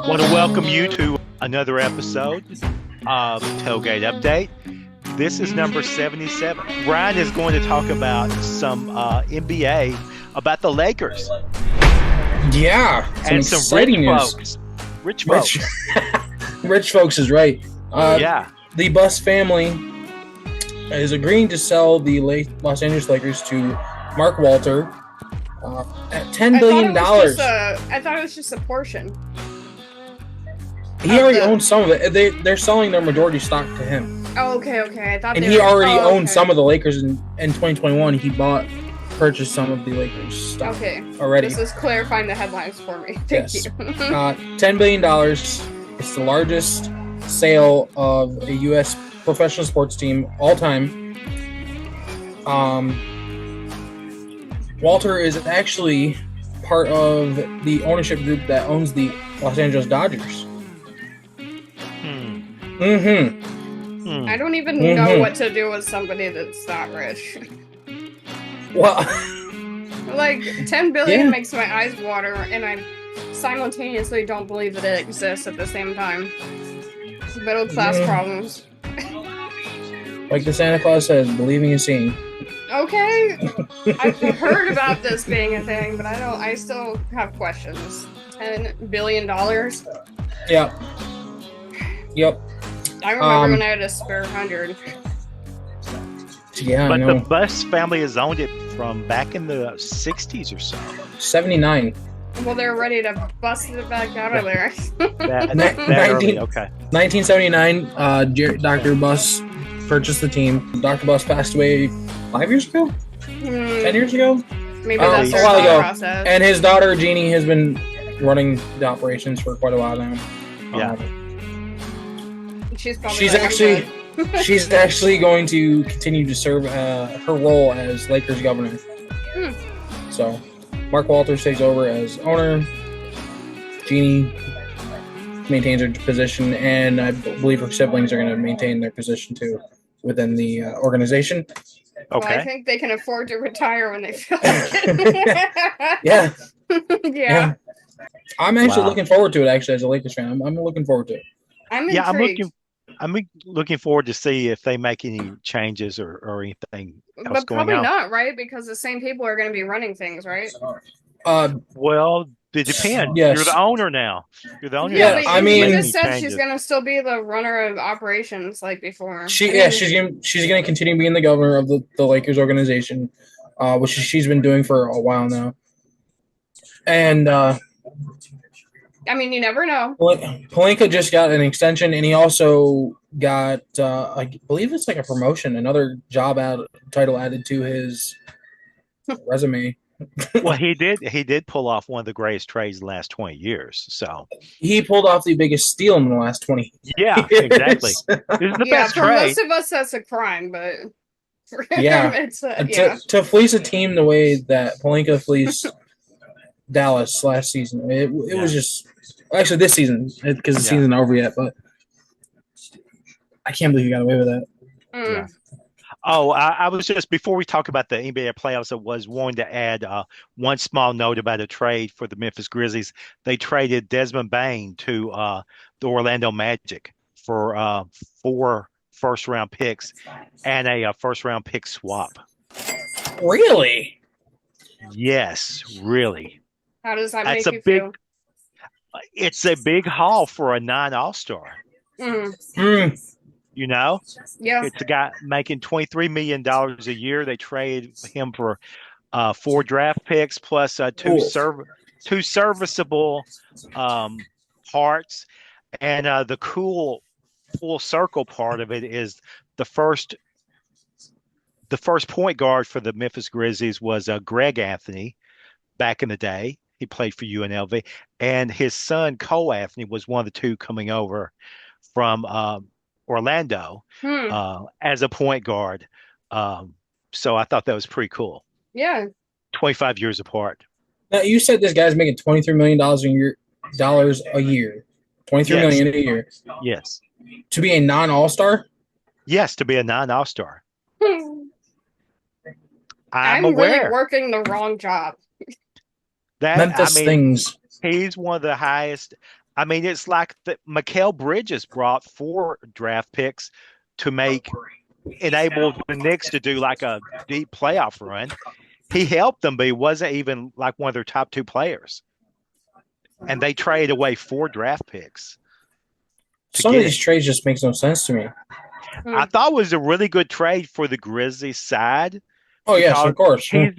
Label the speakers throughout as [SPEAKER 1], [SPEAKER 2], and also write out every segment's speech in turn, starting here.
[SPEAKER 1] Want to welcome you to another episode of Tailgate Update. This is number 77. Ryan is going to talk about some NBA, about the Lakers.
[SPEAKER 2] Yeah,
[SPEAKER 1] and some rich
[SPEAKER 2] news.
[SPEAKER 1] Folks. Rich folks.
[SPEAKER 2] Rich folks is right.
[SPEAKER 1] Yeah.
[SPEAKER 2] The Buss family is agreeing to sell the Los Angeles Lakers to Mark Walter at $10 billion.
[SPEAKER 3] I thought it was just a portion.
[SPEAKER 2] He already owns some of it. They're selling their majority stock to him.
[SPEAKER 3] Oh, okay. I thought.
[SPEAKER 2] And he already owned some of the Lakers in 2021. He purchased some of the Lakers stock.
[SPEAKER 3] Okay.
[SPEAKER 2] Already.
[SPEAKER 3] This is clarifying the headlines for me. Thank you.
[SPEAKER 2] $10 billion. It's the largest sale of a U.S. professional sports team all time. Walter is actually part of the ownership group that owns the Los Angeles Dodgers.
[SPEAKER 3] I don't even know what to do with somebody that's that rich.
[SPEAKER 2] Well,
[SPEAKER 3] like $10 billion makes my eyes water, and I simultaneously don't believe that it exists at the same time. Middle class problems.
[SPEAKER 2] Like the Santa Claus says, believing is seeing.
[SPEAKER 3] Okay, I've heard about this being a thing, but I still have questions. $10 billion.
[SPEAKER 2] Yep.
[SPEAKER 3] I remember when I had a spare 100.
[SPEAKER 2] Yeah,
[SPEAKER 1] but
[SPEAKER 2] I know.
[SPEAKER 1] The Buss family has owned it from back in the 60s or so.
[SPEAKER 2] 79.
[SPEAKER 3] Well, they're ready to bust it back out of there.
[SPEAKER 1] that early, okay.
[SPEAKER 2] 1979, Dr. Buss purchased the team. Dr. Buss passed away 5 years ago? 10 years ago?
[SPEAKER 3] Maybe that's
[SPEAKER 2] a
[SPEAKER 3] their
[SPEAKER 2] while
[SPEAKER 3] thought
[SPEAKER 2] ago.
[SPEAKER 3] process.
[SPEAKER 2] And his daughter, Jeannie, has been running the operations for quite a while now.
[SPEAKER 1] Yeah.
[SPEAKER 3] She's
[SPEAKER 2] actually going to continue to serve her role as Lakers governor. So, Mark Walters takes over as owner. Jeannie maintains her position, and I believe her siblings are going to maintain their position too within the organization.
[SPEAKER 3] Well,
[SPEAKER 1] Okay.
[SPEAKER 3] I think they can afford to retire when they feel like it.
[SPEAKER 2] Yeah. I'm actually looking forward to it. Actually, as a Lakers fan, I'm looking forward to it.
[SPEAKER 3] I'm intrigued.
[SPEAKER 1] I'm looking forward to see if they make any changes or anything else
[SPEAKER 3] But
[SPEAKER 1] going
[SPEAKER 3] probably
[SPEAKER 1] on.
[SPEAKER 3] not, right? Because the same people are going to be running things, right?
[SPEAKER 1] Well, it depends.
[SPEAKER 2] Yes.
[SPEAKER 1] You're the owner now.
[SPEAKER 3] Yeah,
[SPEAKER 2] I mean,
[SPEAKER 3] you just said she's going to still be the runner of operations like before.
[SPEAKER 2] She's going to continue being the governor of the Lakers organization, which she's been doing for a while now. And
[SPEAKER 3] I mean, you never know.
[SPEAKER 2] Pelinka just got an extension, and he also got, I believe it's like a promotion, another job title added to his resume.
[SPEAKER 1] Well, he did pull off one of the greatest trades in the last 20 years. So
[SPEAKER 2] he pulled off the biggest steal in the last 20
[SPEAKER 1] Yeah,
[SPEAKER 2] years.
[SPEAKER 1] Exactly. This is the best
[SPEAKER 3] for
[SPEAKER 1] trade.
[SPEAKER 3] most of us, that's a crime, but for him, it's
[SPEAKER 2] to fleece a team the way that Pelinka fleeced Dallas last season. It was just actually this season because the season's not over yet, but I can't believe he got away with that.
[SPEAKER 1] Yeah. Oh, I was just, before we talk about the NBA playoffs, I was wanting to add one small note about a trade for the Memphis Grizzlies. They traded Desmond Bane to the Orlando Magic for 4 first-round picks and a first-round pick swap.
[SPEAKER 2] Really?
[SPEAKER 1] Yes, really.
[SPEAKER 3] How does that make you feel?
[SPEAKER 1] It's a big haul for a non-All-Star. You know?
[SPEAKER 3] Yeah.
[SPEAKER 1] It's a guy making $23 million a year. They trade him for 4 draft picks plus two serviceable parts. And the cool full circle part of it is the first point guard for the Memphis Grizzlies was Greg Anthony back in the day. He played for UNLV. And his son, Cole Anthony, was one of the two coming over from Orlando as a point guard. So I thought that was pretty cool.
[SPEAKER 3] Yeah.
[SPEAKER 1] 25 years apart.
[SPEAKER 2] Now, you said this guy's making $23 million a year. $23 million a year.
[SPEAKER 1] Yes.
[SPEAKER 2] To be a non-All-Star?
[SPEAKER 1] Yes, to be a non-All-Star.
[SPEAKER 3] I'm
[SPEAKER 1] aware.
[SPEAKER 3] really working the wrong job.
[SPEAKER 2] Memphis things.
[SPEAKER 1] He's one of the highest. I mean, it's like Mikal Bridges brought 4 draft picks to enable the Knicks to do like a deep playoff run. He helped them, but he wasn't even like one of their top 2 players. And they traded away 4 draft picks.
[SPEAKER 2] Some of these trades just makes no sense to me.
[SPEAKER 1] I thought it was a really good trade for the Grizzlies side.
[SPEAKER 2] Oh yes, of course.
[SPEAKER 1] He's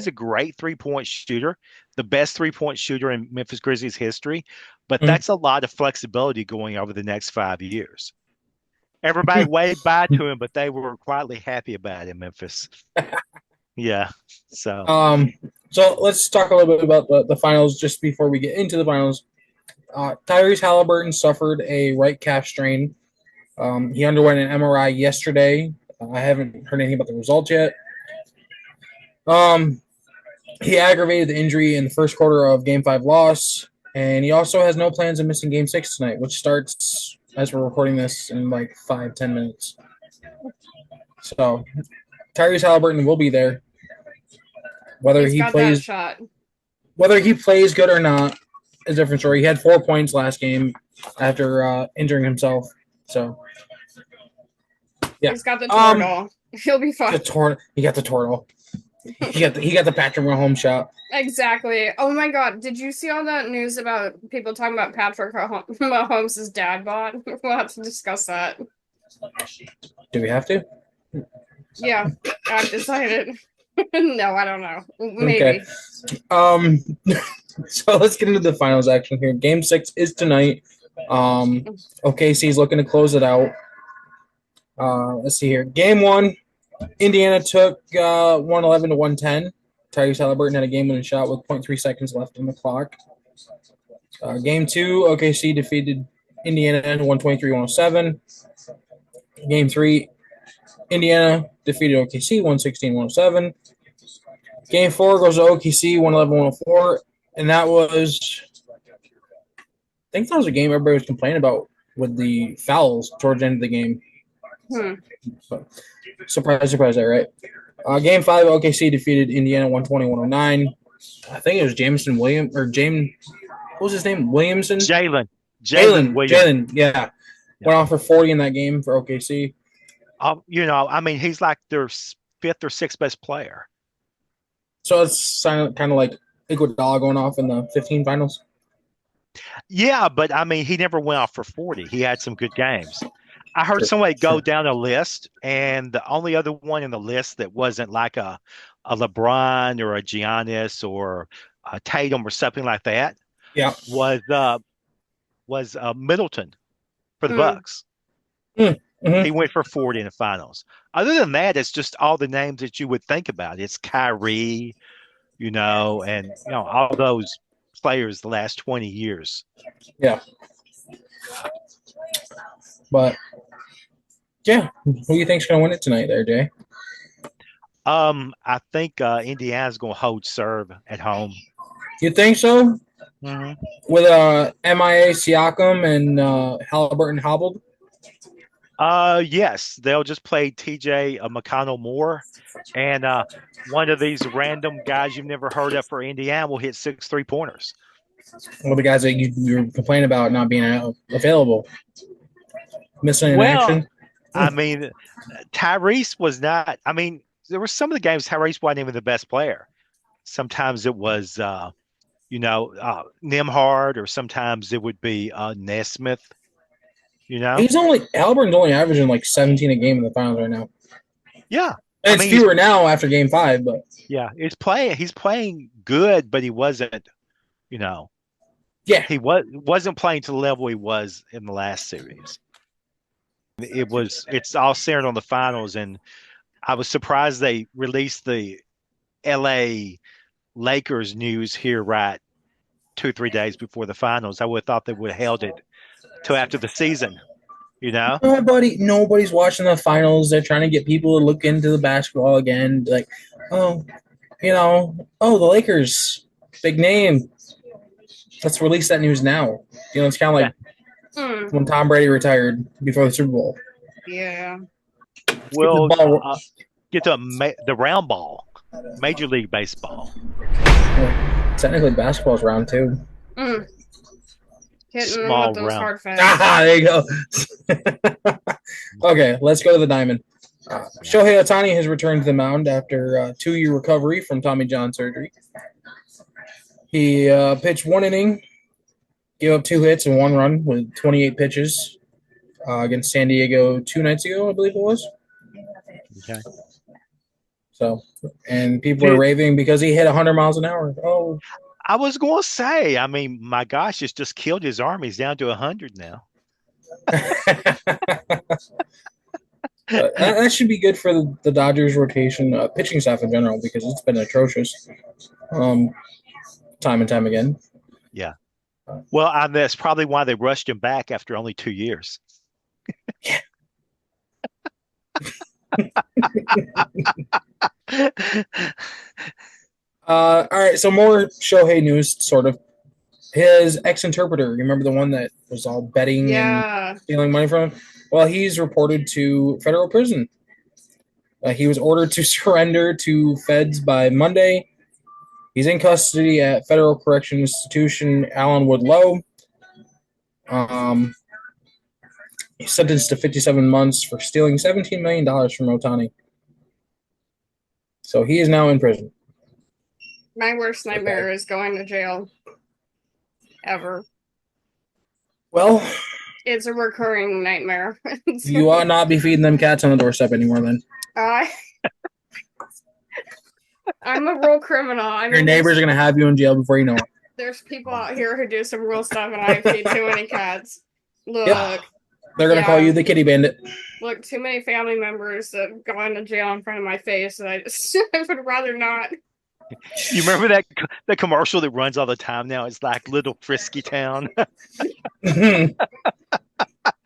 [SPEAKER 1] a great 3-point shooter, the best 3-point shooter in Memphis Grizzlies history. But that's a lot of flexibility going over the next 5 years. Everybody waved bye to him, but they were quietly happy about it in Memphis. Yeah. So
[SPEAKER 2] let's talk a little bit about the finals just before we get into the finals. Tyrese Halliburton suffered a right calf strain. He underwent an MRI yesterday. I haven't heard anything about the results yet. He aggravated the injury in the first quarter of Game 5 loss, and he also has no plans of missing Game 6 tonight, which starts as we're recording this in like 5-10 minutes. So Tyrese Halliburton will be there. Whether he plays good or not is a different story. He had 4 points last game after injuring himself. So yeah,
[SPEAKER 3] he's got the turtle. He'll be fine.
[SPEAKER 2] He got the turtle. He got the Patrick Mahomes shot.
[SPEAKER 3] Exactly. Oh my God! Did you see all that news about people talking about Patrick Mahomes' dad bod? We'll have to discuss that.
[SPEAKER 2] Do we have to?
[SPEAKER 3] Yeah, I've decided. No, I don't know. Maybe.
[SPEAKER 2] Okay. So let's get into the finals action here. Game 6 is tonight. OKC's looking to close it out. Let's see here. Game 1, Indiana took 111 to 110. Tyrese Halliburton had a game-winning shot with 0.3 seconds left on the clock. Game 2, OKC defeated Indiana 123-107. Game 3, Indiana defeated OKC 116-107. Game 4 goes to OKC 111-104, and that was, I think that was a game everybody was complaining about with the fouls towards the end of the game. So, surprise, there, right? Game 5, OKC defeated Indiana 120-109. I think it was Jameson Williams or James. What was his name? Williamson.
[SPEAKER 1] Jalen,
[SPEAKER 2] yeah. Went off for 40 in that game for OKC.
[SPEAKER 1] I mean, he's like their 5th or 6th best player.
[SPEAKER 2] So it's kind of like Iguodala going off in the 15 finals.
[SPEAKER 1] Yeah, but I mean, he never went off for 40. He had some good games. I heard somebody go down a list, and the only other one in the list that wasn't like a LeBron or a Giannis or a Tatum or something like that, was Middleton for the Bucks.
[SPEAKER 2] Mm-hmm.
[SPEAKER 1] He went for 40 in the finals. Other than that, it's just all the names that you would think about. It's Kyrie, and all those players the last 20 years.
[SPEAKER 2] Yeah. But yeah, who do you think's going to win it tonight, there, Jay?
[SPEAKER 1] I think Indiana's going to hold serve at home.
[SPEAKER 2] You think so?
[SPEAKER 1] Mm-hmm.
[SPEAKER 2] With MIA Siakam and Halliburton hobbled?
[SPEAKER 1] Yes, they'll just play TJ McConnell more, and one of these random guys you've never heard of for Indiana will hit 6 3-pointers.
[SPEAKER 2] Well, the guys that you were complaining about not being available, missing in action.
[SPEAKER 1] I mean, Tyrese was not. I mean, there were some of the games Tyrese wasn't even the best player. Sometimes it was, Nimhard, or sometimes it would be Nesmith.
[SPEAKER 2] Halliburton's only averaging like 17 a game in the finals right now.
[SPEAKER 1] Yeah.
[SPEAKER 2] It's fewer now after Game 5, but
[SPEAKER 1] yeah, he's playing good, but he wasn't, he wasn't playing to the level he was in the last series. It's all centered on the finals, and I was surprised they released the LA Lakers news here right 2-3 days before the finals. I would have thought they would have held it till after the season,
[SPEAKER 2] Nobody's watching the finals. They're trying to get people to look into the basketball again. Like, the Lakers, big name. Let's release that news now. It's kind of like when Tom Brady retired before the Super Bowl.
[SPEAKER 3] Yeah.
[SPEAKER 1] We'll get to the round ball, Major League Baseball.
[SPEAKER 2] Technically, basketball's round 2.
[SPEAKER 3] Yeah, Hitting them with
[SPEAKER 1] small
[SPEAKER 3] those
[SPEAKER 1] round.
[SPEAKER 3] hard facts.
[SPEAKER 2] There you go. Okay, let's go to the diamond. Shohei Ohtani has returned to the mound after a 2-year recovery from Tommy John surgery. He pitched 1 inning, gave up 2 hits and 1 run with 28 pitches against San Diego 2 nights ago, I believe it was.
[SPEAKER 1] Okay.
[SPEAKER 2] So, and people are raving because he hit 100 miles an hour. Oh,
[SPEAKER 1] I was going to say, I mean, my gosh, it's just killed his arm. He's down to 100 now.
[SPEAKER 2] That should be good for the Dodgers rotation, pitching staff in general, because it's been atrocious, time and time again.
[SPEAKER 1] Yeah. Well, that's probably why they rushed him back after only 2 years.
[SPEAKER 2] All right, so more Shohei news, sort of. His ex-interpreter, remember the one that was all betting and stealing money from him? Well, he's reported to federal prison. He was ordered to surrender to feds by Monday. He's in custody at Federal Correction Institution Allenwood Low. He's sentenced to 57 months for stealing $17 million from Ohtani. So he is now in prison.
[SPEAKER 3] My worst nightmare is going to jail. Ever.
[SPEAKER 2] Well,
[SPEAKER 3] it's a recurring nightmare.
[SPEAKER 2] You ought not be feeding them cats on the doorstep anymore then.
[SPEAKER 3] I'm a real criminal.
[SPEAKER 2] Your neighbors are going to have you in jail before you know it.
[SPEAKER 3] There's people out here who do some real stuff, and I feed too many cats. Look.
[SPEAKER 2] Yep. They're going to call you the kitty bandit.
[SPEAKER 3] Look, too many family members that have gone to jail in front of my face, and I would rather not.
[SPEAKER 1] You remember that commercial that runs all the time now? It's like Little Frisky Town.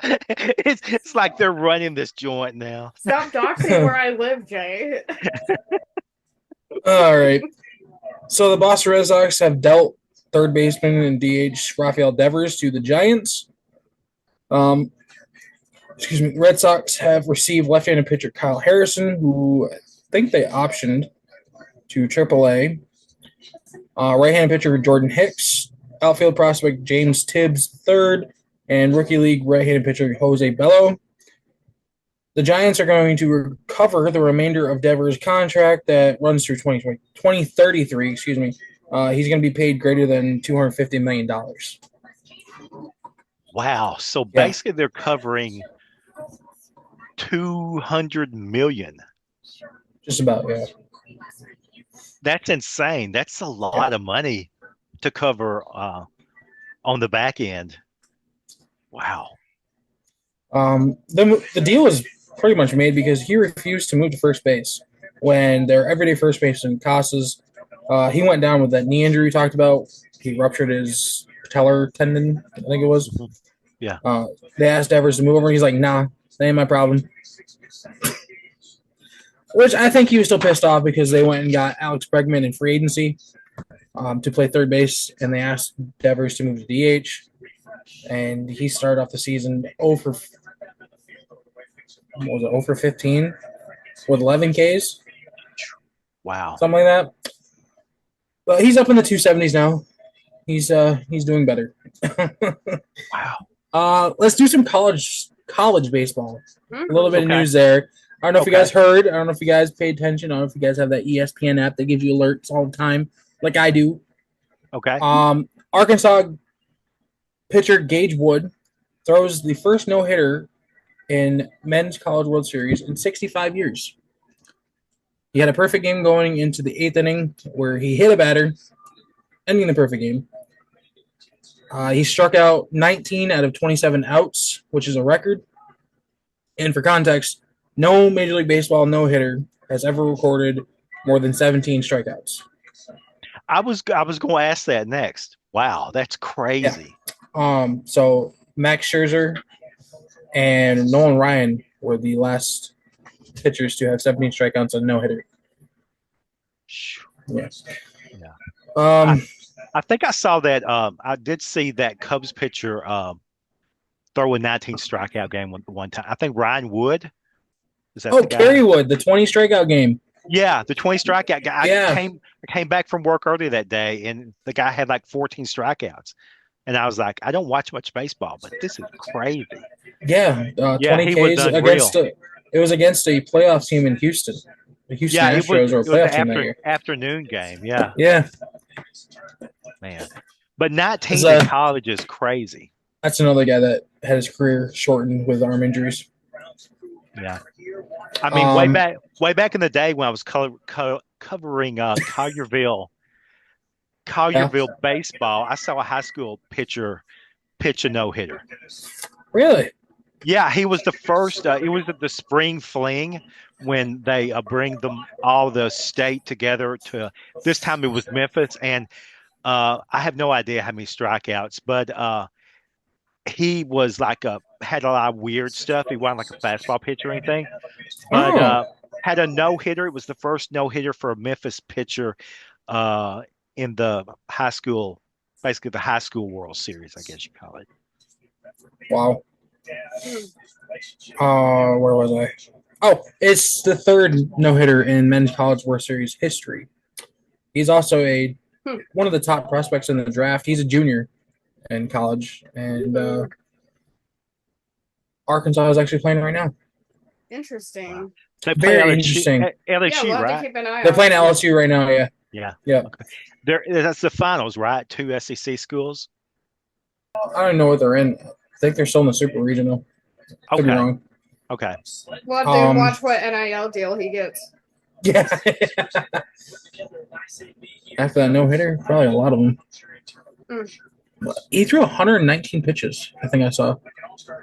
[SPEAKER 1] It's like they're running this joint now.
[SPEAKER 3] Stop doxing where I live, Jay.
[SPEAKER 2] All right. So the Boston Red Sox have dealt third baseman and DH Rafael Devers to the Giants. Red Sox have received left-handed pitcher Kyle Harrison, who I think they optioned to AAA. Right-handed pitcher Jordan Hicks, outfield prospect James Tibbs III, and rookie league right-handed pitcher Jose Bello. The Giants are going to recover the remainder of Devers' contract that runs through 2033. He's going to be paid greater than $250 million.
[SPEAKER 1] Wow. So basically they're covering $200 million.
[SPEAKER 2] Just about, yeah.
[SPEAKER 1] That's insane. That's a lot of money to cover on the back end. Wow.
[SPEAKER 2] The deal was pretty much made because he refused to move to first base when their everyday first baseman Casas, he went down with that knee injury we talked about. He ruptured his patellar tendon, I think it was.
[SPEAKER 1] Mm-hmm. Yeah.
[SPEAKER 2] They asked Devers to move over. He's like, nah, that ain't my problem. Which I think he was still pissed off because they went and got Alex Bregman in free agency to play third base, and they asked Devers to move to DH. And he started off the season 0 for 15 with 11 Ks.
[SPEAKER 1] Wow.
[SPEAKER 2] Something like that. But he's up in the 270s now. He's doing better.
[SPEAKER 1] Wow.
[SPEAKER 2] Let's do some college baseball. A little bit of news there. I don't know if you guys heard. I don't know if you guys paid attention. I don't know if you guys have that ESPN app that gives you alerts all the time, like I do.
[SPEAKER 1] Okay.
[SPEAKER 2] Arkansas pitcher Gage Wood throws the first no-hitter in Men's College World Series in 65 years. He had a perfect game going into the 8th inning where he hit a batter, ending the perfect game. He struck out 19 out of 27 outs, which is a record. And for context, no Major League Baseball no-hitter has ever recorded more than 17 strikeouts.
[SPEAKER 1] I was going to ask that next. Wow, that's crazy.
[SPEAKER 2] Yeah. So Max Scherzer and Nolan Ryan were the last pitchers to have 17 strikeouts and no-hitter. Yes.
[SPEAKER 1] Yeah. I think I saw that. I did see that Cubs pitcher throw a 19 strikeout game one time. I think Ryan Wood. Is that
[SPEAKER 2] Kerry Wood, the 20 strikeout game.
[SPEAKER 1] Yeah, the 20 strikeout guy.
[SPEAKER 2] Yeah.
[SPEAKER 1] I came back from work earlier that day, and the guy had like 14 strikeouts. and I was like, I don't watch much baseball, but this is crazy.
[SPEAKER 2] Yeah,
[SPEAKER 1] Yeah,
[SPEAKER 2] 20
[SPEAKER 1] he was
[SPEAKER 2] Ks
[SPEAKER 1] unreal.
[SPEAKER 2] it was against a playoff team in Houston. The Houston
[SPEAKER 1] Yeah,
[SPEAKER 2] Astros were a
[SPEAKER 1] it was
[SPEAKER 2] playoff
[SPEAKER 1] an
[SPEAKER 2] team that year.
[SPEAKER 1] afternoon game. Yeah,
[SPEAKER 2] Yeah,
[SPEAKER 1] man. But
[SPEAKER 2] it's,
[SPEAKER 1] 19 in college is crazy.
[SPEAKER 2] that's another guy that had his career shortened with arm injuries.
[SPEAKER 1] Yeah. I mean, way back in the day when I was covering Collierville baseball, I saw a high school pitcher pitch a no-hitter.
[SPEAKER 2] Really?
[SPEAKER 1] Yeah, he was the first. It was at the spring fling when they bring them all the state together to. This time it was Memphis, and I have no idea how many strikeouts, but he was like had a lot of weird stuff. He wasn't like a fastball pitcher or anything, but
[SPEAKER 2] Oh,
[SPEAKER 1] had a no hitter. It was the first no hitter for a Memphis pitcher in the high school, basically the high school World Series, I guess you call it.
[SPEAKER 2] wow. Where was I? Oh, it's the third no-hitter in men's college World Series history. He's also one of the top prospects in the draft. He's a junior in college, and Arkansas is actually playing right now.
[SPEAKER 3] Interesting.
[SPEAKER 1] Wow. They play
[SPEAKER 2] Very
[SPEAKER 1] LSU,
[SPEAKER 2] interesting.
[SPEAKER 1] LSU,
[SPEAKER 3] Yeah, we'll have to
[SPEAKER 1] right?
[SPEAKER 3] keep an eye
[SPEAKER 2] They're
[SPEAKER 3] on
[SPEAKER 2] playing
[SPEAKER 3] it.
[SPEAKER 2] LSU right now. Yeah.
[SPEAKER 1] Yeah.
[SPEAKER 2] Yeah.
[SPEAKER 1] Okay. That's the finals, right? Two SEC schools.
[SPEAKER 2] I don't know what they're in. I think they're still in the Super Regional. Could be
[SPEAKER 1] Okay.
[SPEAKER 2] wrong.
[SPEAKER 1] Okay.
[SPEAKER 3] We'll have to watch what NIL deal he gets.
[SPEAKER 2] Yeah. After that no-hitter, probably a lot of them. He threw 119 pitches, I think I saw.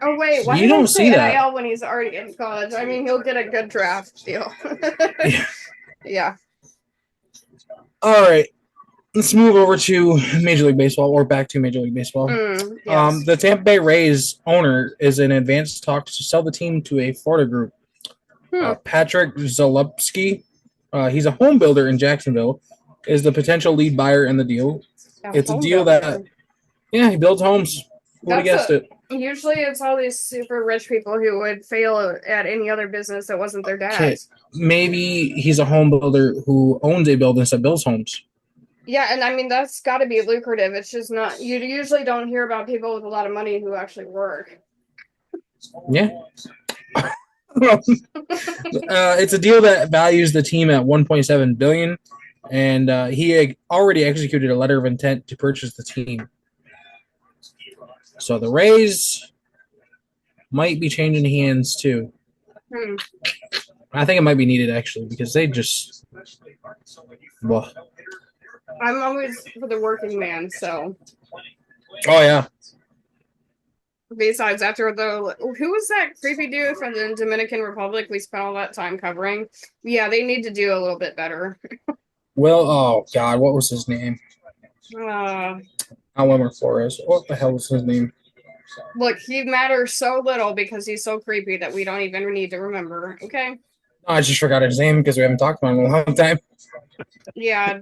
[SPEAKER 3] Oh, wait. Why
[SPEAKER 2] You
[SPEAKER 3] did I
[SPEAKER 2] don't
[SPEAKER 3] say
[SPEAKER 2] see
[SPEAKER 3] NIL
[SPEAKER 2] that.
[SPEAKER 3] when he's already in college? I mean, he'll get a good draft deal.
[SPEAKER 2] Yeah.
[SPEAKER 3] Yeah.
[SPEAKER 2] All right. Let's move over to Major League Baseball, or back to Major League Baseball.
[SPEAKER 3] Yes.
[SPEAKER 2] The Tampa Bay Rays owner is in advanced talks to sell the team to a Florida group. Patrick Zalupski, he's a home builder in Jacksonville, is the potential lead buyer in the deal. It's a deal that, he builds homes. Who would have guessed it?
[SPEAKER 3] Usually it's all these super rich people who would fail at any other business that wasn't their dad's.
[SPEAKER 2] Maybe he's a home builder who owns a business that builds homes.
[SPEAKER 3] Yeah, and I mean, that's got to be lucrative. It's just not, you usually don't hear about people with a lot of money who actually work.
[SPEAKER 2] Yeah. It's a deal that values the team at $1.7 billion, and he already executed a letter of intent to purchase the team. So the Rays might be changing hands too. I think it might be needed actually because they just. Well.
[SPEAKER 3] I'm always for the working man, so.
[SPEAKER 2] Oh yeah.
[SPEAKER 3] Besides, after who was that creepy dude from the Dominican Republic we spent all that time covering? Yeah, they need to do a little bit better.
[SPEAKER 2] Well, oh God, what was his name? Wilmer Flores. What the hell was his name?
[SPEAKER 3] Look, he matters so little because he's so creepy that we don't even need to remember. Okay.
[SPEAKER 2] I just forgot his name because we haven't talked about him in a long time.
[SPEAKER 3] Yeah.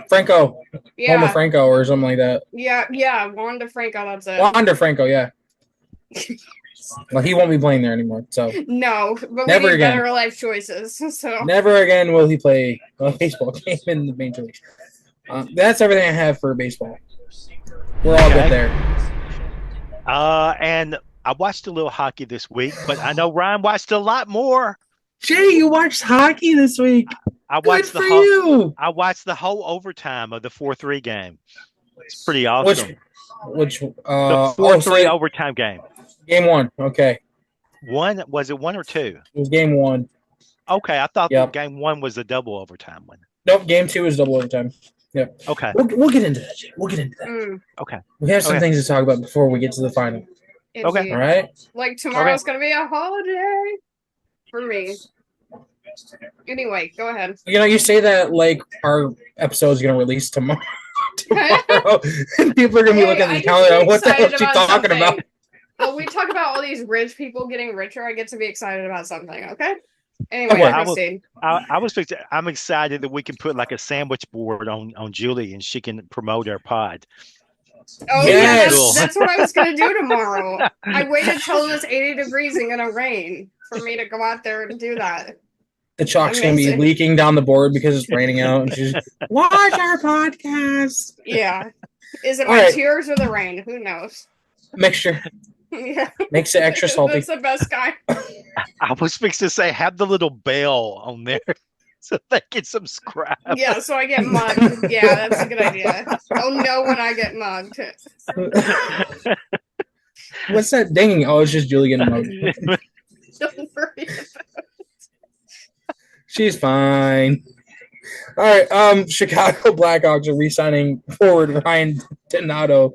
[SPEAKER 2] Franco.
[SPEAKER 3] Yeah.
[SPEAKER 2] Homer Franco or something like that.
[SPEAKER 3] Yeah. Juan DeFranco, that's it.
[SPEAKER 2] Juan DeFranco, yeah. Well, he won't be playing there anymore. So
[SPEAKER 3] no, but
[SPEAKER 2] never
[SPEAKER 3] we need
[SPEAKER 2] again.
[SPEAKER 3] better life choices. So
[SPEAKER 2] never again will he play a baseball game in the major league. That's everything I have for baseball. We're all good there.
[SPEAKER 1] And I watched a little hockey this week, but I know Ryan watched a lot more.
[SPEAKER 2] Jay, you watched hockey this week.
[SPEAKER 1] I watched I watched the whole overtime of the 4-3 game. It's pretty awesome.
[SPEAKER 2] Which
[SPEAKER 1] the 4-3 overtime game.
[SPEAKER 2] Game one. Okay.
[SPEAKER 1] Was it one or two?
[SPEAKER 2] It was game one.
[SPEAKER 1] Okay, I thought game one was a double overtime one.
[SPEAKER 2] Nope, game two is double overtime. Yep.
[SPEAKER 1] Okay.
[SPEAKER 2] We'll get into that, Jay. We'll get into that.
[SPEAKER 1] Okay.
[SPEAKER 2] We have some things to talk about before we get to the final.
[SPEAKER 1] Okay.
[SPEAKER 2] All right.
[SPEAKER 3] Like tomorrow's gonna be a holiday for me. Anyway, go ahead.
[SPEAKER 2] You know, you say that like our episode's gonna release tomorrow. And people are gonna be looking at the calendar. What the hell is she talking about?
[SPEAKER 3] Well, we talk about all these rich people getting richer. I get to be excited about something. Okay. Anyway, proceed.
[SPEAKER 1] I'm excited that we can put like a sandwich board on Julie and she can promote our pod.
[SPEAKER 3] Oh yes. Yeah, that's what I was gonna do tomorrow. I waited till it was 80 degrees and gonna rain for me to go out there and do that.
[SPEAKER 2] The chalk's going to be leaking down the board because it's raining out. And she's watch our podcast.
[SPEAKER 3] Yeah. Is it my tears or the rain? Who knows?
[SPEAKER 2] Mixture.
[SPEAKER 3] Yeah.
[SPEAKER 2] Makes it extra salty.
[SPEAKER 3] That's the best kind.
[SPEAKER 1] I was fixing to say, have the little bell on there so they get some scrap.
[SPEAKER 3] Yeah, so I get mugged. Yeah, that's a good idea. I'll know when I get mugged.
[SPEAKER 2] What's that dinging? Oh, it's just Julie getting mugged.
[SPEAKER 3] Don't worry about it.
[SPEAKER 2] She's fine. All right. Chicago Blackhawks are re-signing forward Ryan Donato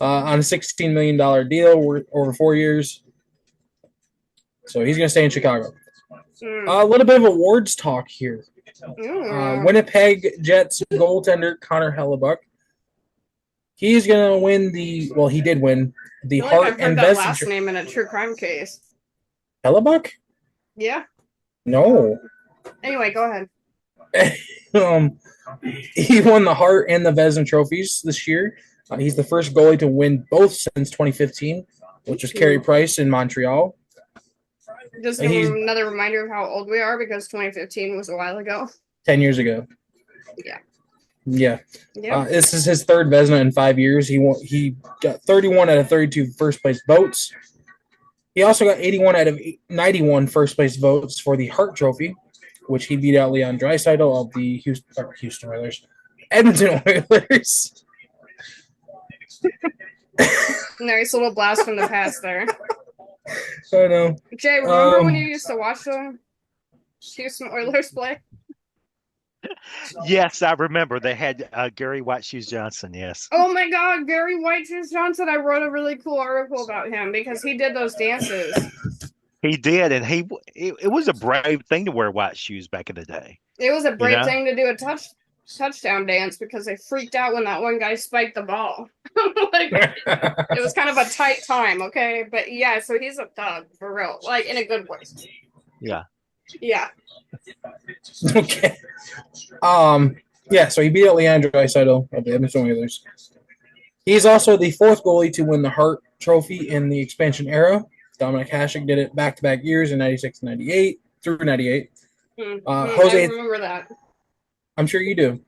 [SPEAKER 2] on a $16 million deal over 4 years. So he's going to stay in Chicago. A little bit of awards talk here. Winnipeg Jets goaltender Connor Hellebuck. He's going to win he did win the Hart and
[SPEAKER 3] Vezina. Last name in a true crime case.
[SPEAKER 2] Hellebuck?
[SPEAKER 3] Yeah.
[SPEAKER 2] No.
[SPEAKER 3] Anyway, go ahead.
[SPEAKER 2] He won the Hart and the Vezina trophies this year. He's the first goalie to win both since 2015, which was Carey Price in Montreal.
[SPEAKER 3] Just another reminder of how old we are because 2015 was a while ago.
[SPEAKER 2] 10 years ago.
[SPEAKER 3] Yeah.
[SPEAKER 2] This is his third Vezina in 5 years. He got 31 out of 32 first place votes. He also got 81 out of 91 first place votes for the Hart Trophy, which he beat out Leon Draisaitl of the Houston Oilers. Edmonton Oilers.
[SPEAKER 3] Nice little blast from the past there.
[SPEAKER 2] I know.
[SPEAKER 3] Jay, remember when you used to watch the Houston Oilers play?
[SPEAKER 1] Yes, I remember. They had Gary White Shoes Johnson, yes.
[SPEAKER 3] Oh my God, Gary White Shoes Johnson. I wrote a really cool article about him because he did those dances.
[SPEAKER 1] He did, and it was a brave thing to wear white shoes back in the day.
[SPEAKER 3] It was a brave thing to do a touchdown dance because they freaked out when that one guy spiked the ball. It was kind of a tight time, okay? But yeah, so he's a thug for real, like in a good way.
[SPEAKER 1] Yeah.
[SPEAKER 3] Yeah.
[SPEAKER 2] Okay. So he beat out Leon Draisaitl of the Edmonton Oilers. He's also the fourth goalie to win the Hart Trophy in the expansion era. Dominic Hasek did it back-to-back years in 96 and 98 through 98.
[SPEAKER 3] I remember that.
[SPEAKER 2] I'm sure you do.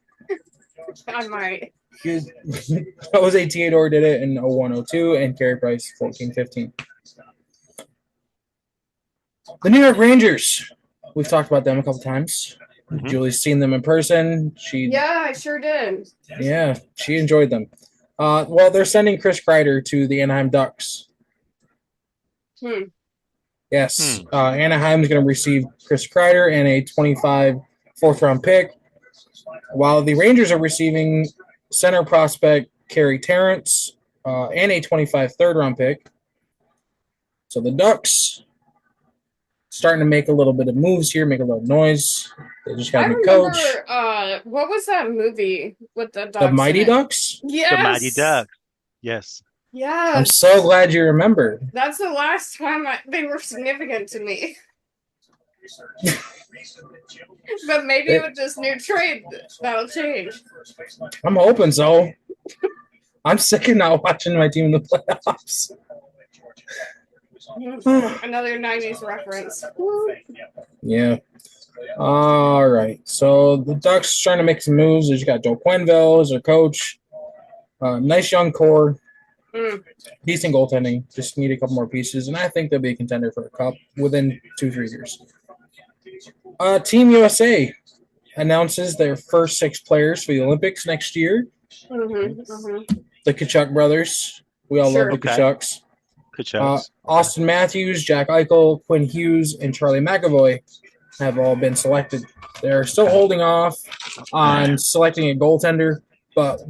[SPEAKER 3] I might.
[SPEAKER 2] Jose Theodore did it in 01-02 and Carey Price 14-15. The New York Rangers. We've talked about them a couple times. Mm-hmm. Julie's seen them in person.
[SPEAKER 3] Yeah, I sure did.
[SPEAKER 2] Yeah, she enjoyed them. They're sending Chris Kreider to the Anaheim Ducks. Yes. Anaheim's going to receive Chris Kreider and a 25 fourth-round pick, while the Rangers are receiving center prospect Kerry Terrence and a 25 third-round pick. So the Ducks starting to make a little bit of moves here, make a little noise. They just got a new coach.
[SPEAKER 3] What was that movie with the Ducks?
[SPEAKER 2] The Mighty Ducks?
[SPEAKER 3] Yes.
[SPEAKER 1] The Mighty Ducks. Yes.
[SPEAKER 3] Yeah.
[SPEAKER 2] I'm so glad you remember.
[SPEAKER 3] That's the last time they were significant to me. But maybe with this new trade, that'll change.
[SPEAKER 2] I'm hoping so. I'm sick of not watching my team in the playoffs.
[SPEAKER 3] Another 90s reference.
[SPEAKER 2] Yeah. All right. So the Ducks trying to make some moves. They just got Joe Quenneville as their coach. Nice young core. Decent goaltending. Just need a couple more pieces. And I think they'll be a contender for a cup within 2-3 years. Team USA announces their first 6 players for the Olympics next year. The Tkachuk brothers. We all love the Tkachuks. Austin Matthews, Jack Eichel, Quinn Hughes, and Charlie McAvoy have all been selected. They're still holding off on selecting a goaltender, but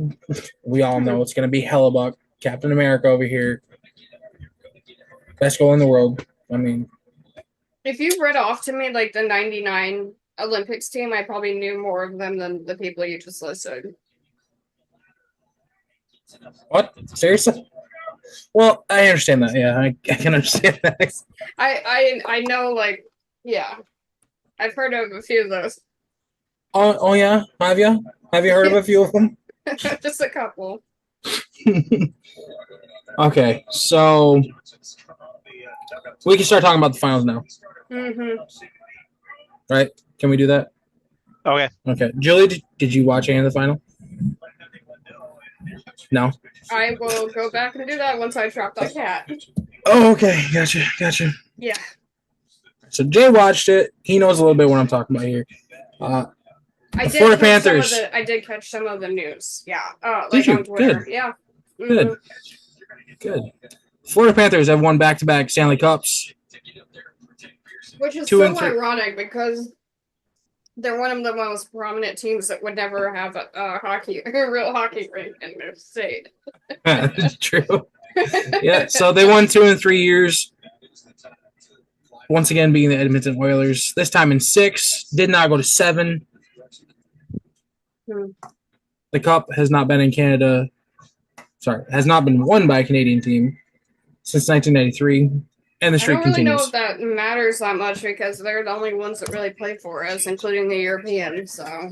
[SPEAKER 2] we all know it's going to be Hellebuck, Captain America over here. Best goal in the world. I mean,
[SPEAKER 3] if you read off to me like the 99 Olympics team, I probably knew more of them than the people you just listed.
[SPEAKER 2] What? Seriously? Well, I understand that. Yeah, I can understand that.
[SPEAKER 3] I know, like, yeah. I've heard of a few of those.
[SPEAKER 2] Oh yeah? Have you? Have you heard of a few of them?
[SPEAKER 3] Just a couple.
[SPEAKER 2] Okay, so we can start talking about the finals now. right? Can we do that?
[SPEAKER 1] Okay.
[SPEAKER 2] Okay. Julie, did you watch any of the final? No.
[SPEAKER 3] I will go back and do that once I drop that cat.
[SPEAKER 2] Oh, okay. Gotcha.
[SPEAKER 3] Yeah.
[SPEAKER 2] So Jay watched it. He knows a little bit what I'm talking about here.
[SPEAKER 3] I
[SPEAKER 2] Florida
[SPEAKER 3] did
[SPEAKER 2] Panthers.
[SPEAKER 3] I did catch some of the news. Yeah.
[SPEAKER 2] Did you?
[SPEAKER 3] On Twitter.
[SPEAKER 2] Good.
[SPEAKER 3] Yeah. Mm-hmm.
[SPEAKER 2] Good. Florida Panthers have won back-to-back Stanley Cups.
[SPEAKER 3] Which is so ironic because they're one of the most prominent teams that would never have a real hockey rink in their state.
[SPEAKER 2] That's true. Yeah, so they won 2 in 3 years. Once again, being the Edmonton Oilers. This time in 6. Did not go to 7. The Cup has not been in Canada. Sorry, has not been won by a Canadian team since 1993. And the streak continues.
[SPEAKER 3] I don't really know if that matters that much because they're the only ones that really play for us, including the Europeans. So I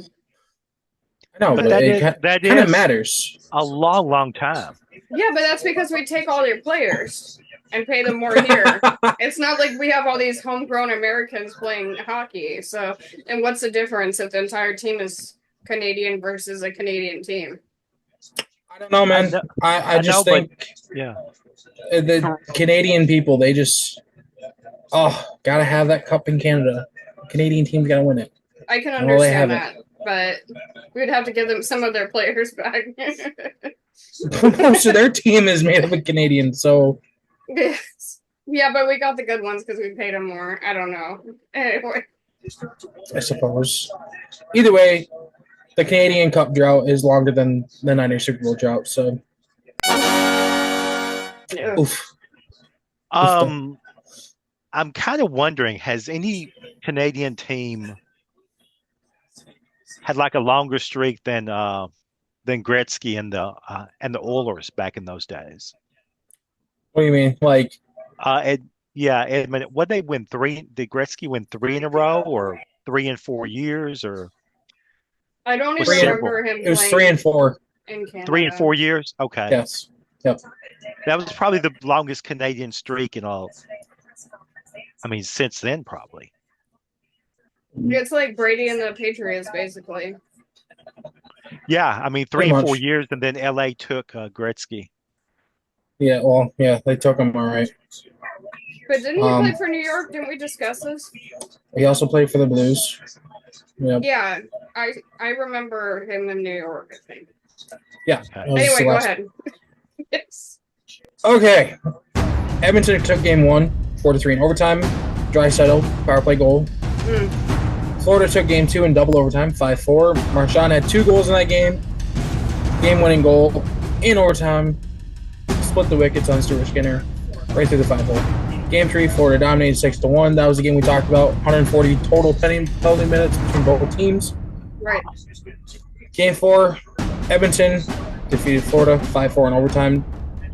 [SPEAKER 2] know, but that kind of matters.
[SPEAKER 1] A long time.
[SPEAKER 3] Yeah, but that's because we take all their players and pay them more here. It's not like we have all these homegrown Americans playing hockey. So, and what's the difference if the entire team is Canadian versus a Canadian team?
[SPEAKER 2] I don't know, man. I just think the Canadian people, they just gotta have that cup in Canada. Canadian team's gotta win it.
[SPEAKER 3] I can understand that, but we'd have to give them some of their players back.
[SPEAKER 2] Most of their team is made up of Canadians, so
[SPEAKER 3] yeah, but we got the good ones because we paid them more. I don't know. Anyway,
[SPEAKER 2] I suppose. Either way, the Canadian Cup drought is longer than the 90 Super Bowl drought, so. Oof.
[SPEAKER 1] I'm kind of wondering, has any Canadian team had like a longer streak than Gretzky and the Oilers back in those days?
[SPEAKER 2] What do you mean? Like,
[SPEAKER 1] Edmund, what they win 3? Did Gretzky win 3 in a row, or 3 in 4 years, or?
[SPEAKER 3] I don't even remember him.
[SPEAKER 2] It was 3 and 4
[SPEAKER 3] in Canada.
[SPEAKER 1] 3 and 4 years. Okay.
[SPEAKER 2] Yes. Yep.
[SPEAKER 1] That was probably the longest Canadian streak in all. I mean, since then, probably.
[SPEAKER 3] It's like Brady and the Patriots, basically.
[SPEAKER 1] Yeah, I mean, 3 and 4 years, and then LA took Gretzky.
[SPEAKER 2] Yeah, well, they took him all right.
[SPEAKER 3] But didn't he play for New York? Didn't we discuss this?
[SPEAKER 2] He also played for the Blues. Yep.
[SPEAKER 3] Yeah, I remember him in New York, I think.
[SPEAKER 2] Yeah.
[SPEAKER 3] Anyway, go ahead. Yes.
[SPEAKER 2] Okay. Edmonton took game 1, 4-3 in overtime. Draisaitl, power play goal. Florida took game 2 in double overtime, 5-4. Marchand had 2 goals in that game. Game-winning goal in overtime. Split the wickets on Stuart Skinner right through the 5-hole. Game 3, Florida dominated 6-1. That was the game we talked about. 140 total penalty minutes between both teams.
[SPEAKER 3] Right.
[SPEAKER 2] Game 4, Edmonton defeated Florida 5-4 in overtime.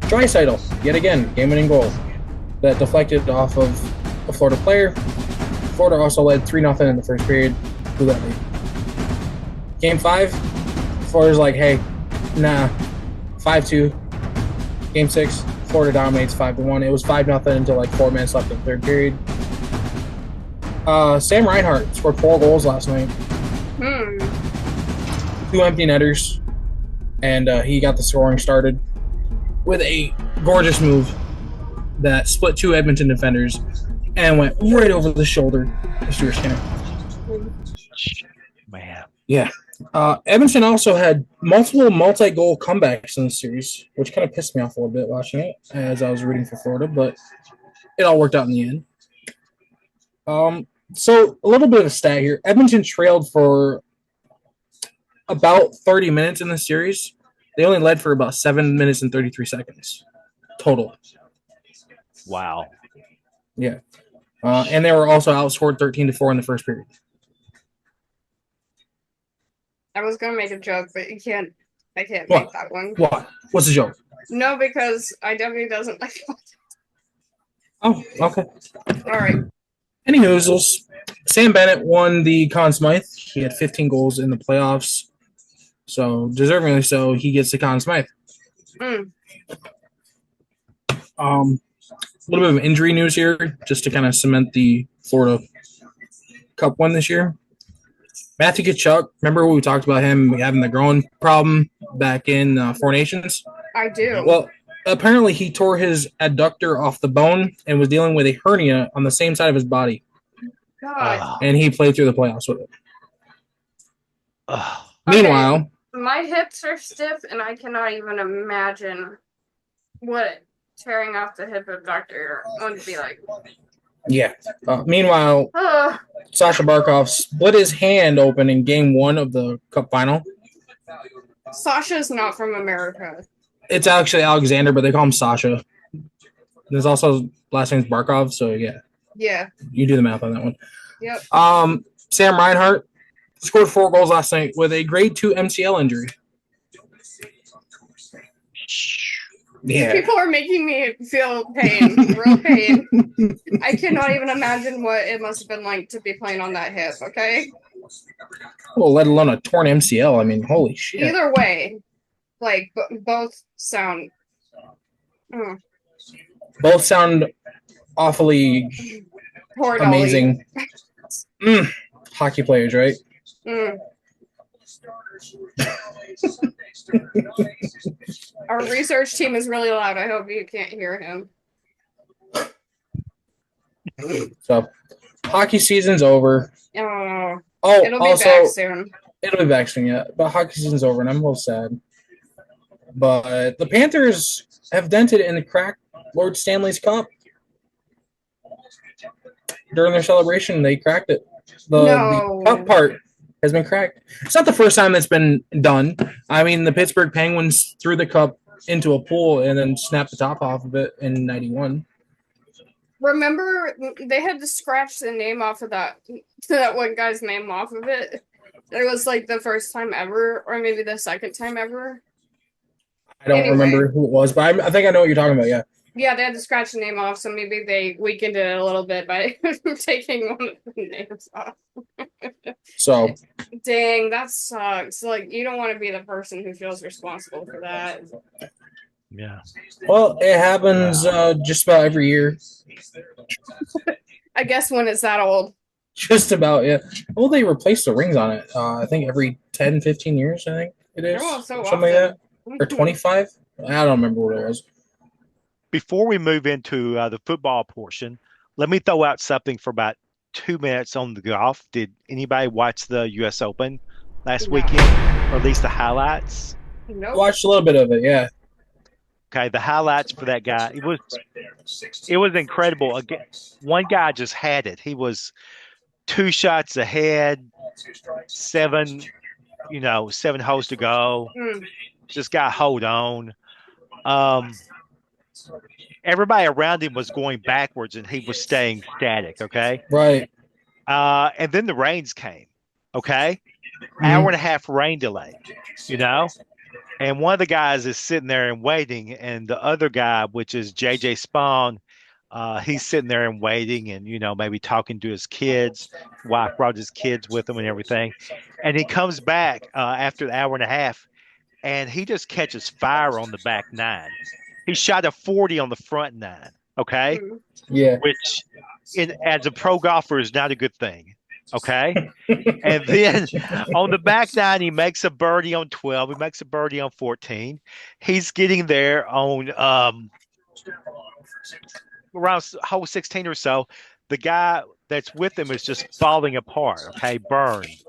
[SPEAKER 2] Draisaitl, yet again, game-winning goal that deflected off of a Florida player. Florida also led 3-0 in the first period. Blew that lead. Game 5, Florida's like, hey, nah, 5-2. Game 6, Florida dominates 5-1. It was 5-0 until like 4 minutes left in the third period. Sam Reinhart scored 4 goals last night. 2 empty netters. And he got the scoring started with a gorgeous move that split 2 Edmonton defenders and went right over the shoulder of Stuart Skinner.
[SPEAKER 1] Man.
[SPEAKER 2] Yeah. Edmonton also had multiple multi-goal comebacks in the series, which kind of pissed me off a little bit watching it as I was rooting for Florida, but it all worked out in the end. So a little bit of a stat here. Edmonton trailed for about 30 minutes in the series. They only led for about 7 minutes and 33 seconds total.
[SPEAKER 1] Wow.
[SPEAKER 2] Yeah. And they were also outscored 13-4 in the first period.
[SPEAKER 3] I was gonna make a joke, but I can't make that one.
[SPEAKER 2] What? What's the joke?
[SPEAKER 3] No, because IW doesn't like it.
[SPEAKER 2] Oh, okay.
[SPEAKER 3] All right.
[SPEAKER 2] Anywho, Sam Bennett won the Conn Smythe. He had 15 goals in the playoffs. So, deservingly so, he gets the Conn Smythe. A little bit of injury news here, just to kind of cement the Florida Cup win this year? Matthew Tkachuk. Remember we talked about him having the groin problem back in Four Nations?
[SPEAKER 3] I do.
[SPEAKER 2] Well, apparently he tore his adductor off the bone and was dealing with a hernia on the same side of his body.
[SPEAKER 3] God.
[SPEAKER 2] And he played through the playoffs with it.
[SPEAKER 1] Oh.
[SPEAKER 2] Meanwhile,
[SPEAKER 3] my hips are stiff, and I cannot even imagine what tearing off the hip abductor would be like.
[SPEAKER 2] yeah. Meanwhile, Sasha Barkov split his hand open in Game 1 of the Cup final.
[SPEAKER 3] Sasha's not from America.
[SPEAKER 2] It's actually Alexander, but they call him Sasha. There's also last name's Barkov, so yeah.
[SPEAKER 3] Yeah.
[SPEAKER 2] You do the math on that one.
[SPEAKER 3] Yep.
[SPEAKER 2] Sam Reinhart scored 4 goals last night with a grade 2 MCL injury. Yeah.
[SPEAKER 3] People are making me feel pain, real pain. I cannot even imagine what it must have been like to be playing on that hip, okay?
[SPEAKER 2] Well, let alone a torn MCL. I mean, holy shit.
[SPEAKER 3] Either way, like, both sound...
[SPEAKER 2] Both sound awfully amazing. Hockey players, right?
[SPEAKER 3] Our research team is really loud. I hope you can't hear him.
[SPEAKER 2] So, hockey season's over.
[SPEAKER 3] Oh,
[SPEAKER 2] it'll
[SPEAKER 3] be back soon.
[SPEAKER 2] It'll be back soon, yeah. But hockey season's over, and I'm a little sad. But the Panthers have dented and cracked Lord Stanley's Cup. During their celebration, they cracked it. The cup part has been cracked. It's not the first time that's been done. I mean, the Pittsburgh Penguins threw the cup into a pool and then snapped the top off of it in 91.
[SPEAKER 3] Remember, they had to scratch the name off of that one guy's name off of it. It was like the first time ever, or maybe the second time ever.
[SPEAKER 2] I don't remember who it was, but I think I know what you're talking about, yeah.
[SPEAKER 3] Yeah, they had to scratch the name off, so maybe they weakened it a little bit by taking one of the names off.
[SPEAKER 2] So.
[SPEAKER 3] Dang, that sucks. Like, you don't want to be the person who feels responsible for that.
[SPEAKER 1] Yeah.
[SPEAKER 2] Well, it happens just about every year.
[SPEAKER 3] I guess when it's that old.
[SPEAKER 2] Just about, yeah. Well, they replace the rings on it. I think every 10, 15 years, I think it is.
[SPEAKER 3] Oh, so
[SPEAKER 2] something like that. Or 25? I don't remember what it was.
[SPEAKER 1] Before we move into the football portion, let me throw out something for about 2 minutes on the golf. Did anybody watch the U.S. Open last weekend, or at least the highlights?
[SPEAKER 3] Nope.
[SPEAKER 2] Watched a little bit of it, yeah.
[SPEAKER 1] Okay, the highlights for that guy, it was incredible. Again, one guy just had it. He was 2 shots ahead, 7 holes to go. Just got hold on. Everybody around him was going backwards, and he was staying static. Okay,
[SPEAKER 2] right.
[SPEAKER 1] And then the rains came. Okay, hour and a half rain delay. And one of the guys is sitting there and waiting, and the other guy, which is JJ Spawn, he's sitting there and waiting, and maybe talking to his kids. Wife brought his kids with him and everything, and he comes back after the hour and a half, and he just catches fire on the back 9. He shot a 40 on the front 9. Okay,
[SPEAKER 2] yeah,
[SPEAKER 1] which as a pro golfer is not a good thing. Okay. And then on the back 9, he makes a birdie on 12. He makes a birdie on 14. He's getting there on around hole 16 or so. The guy that's with him is just falling apart. Okay. Burns.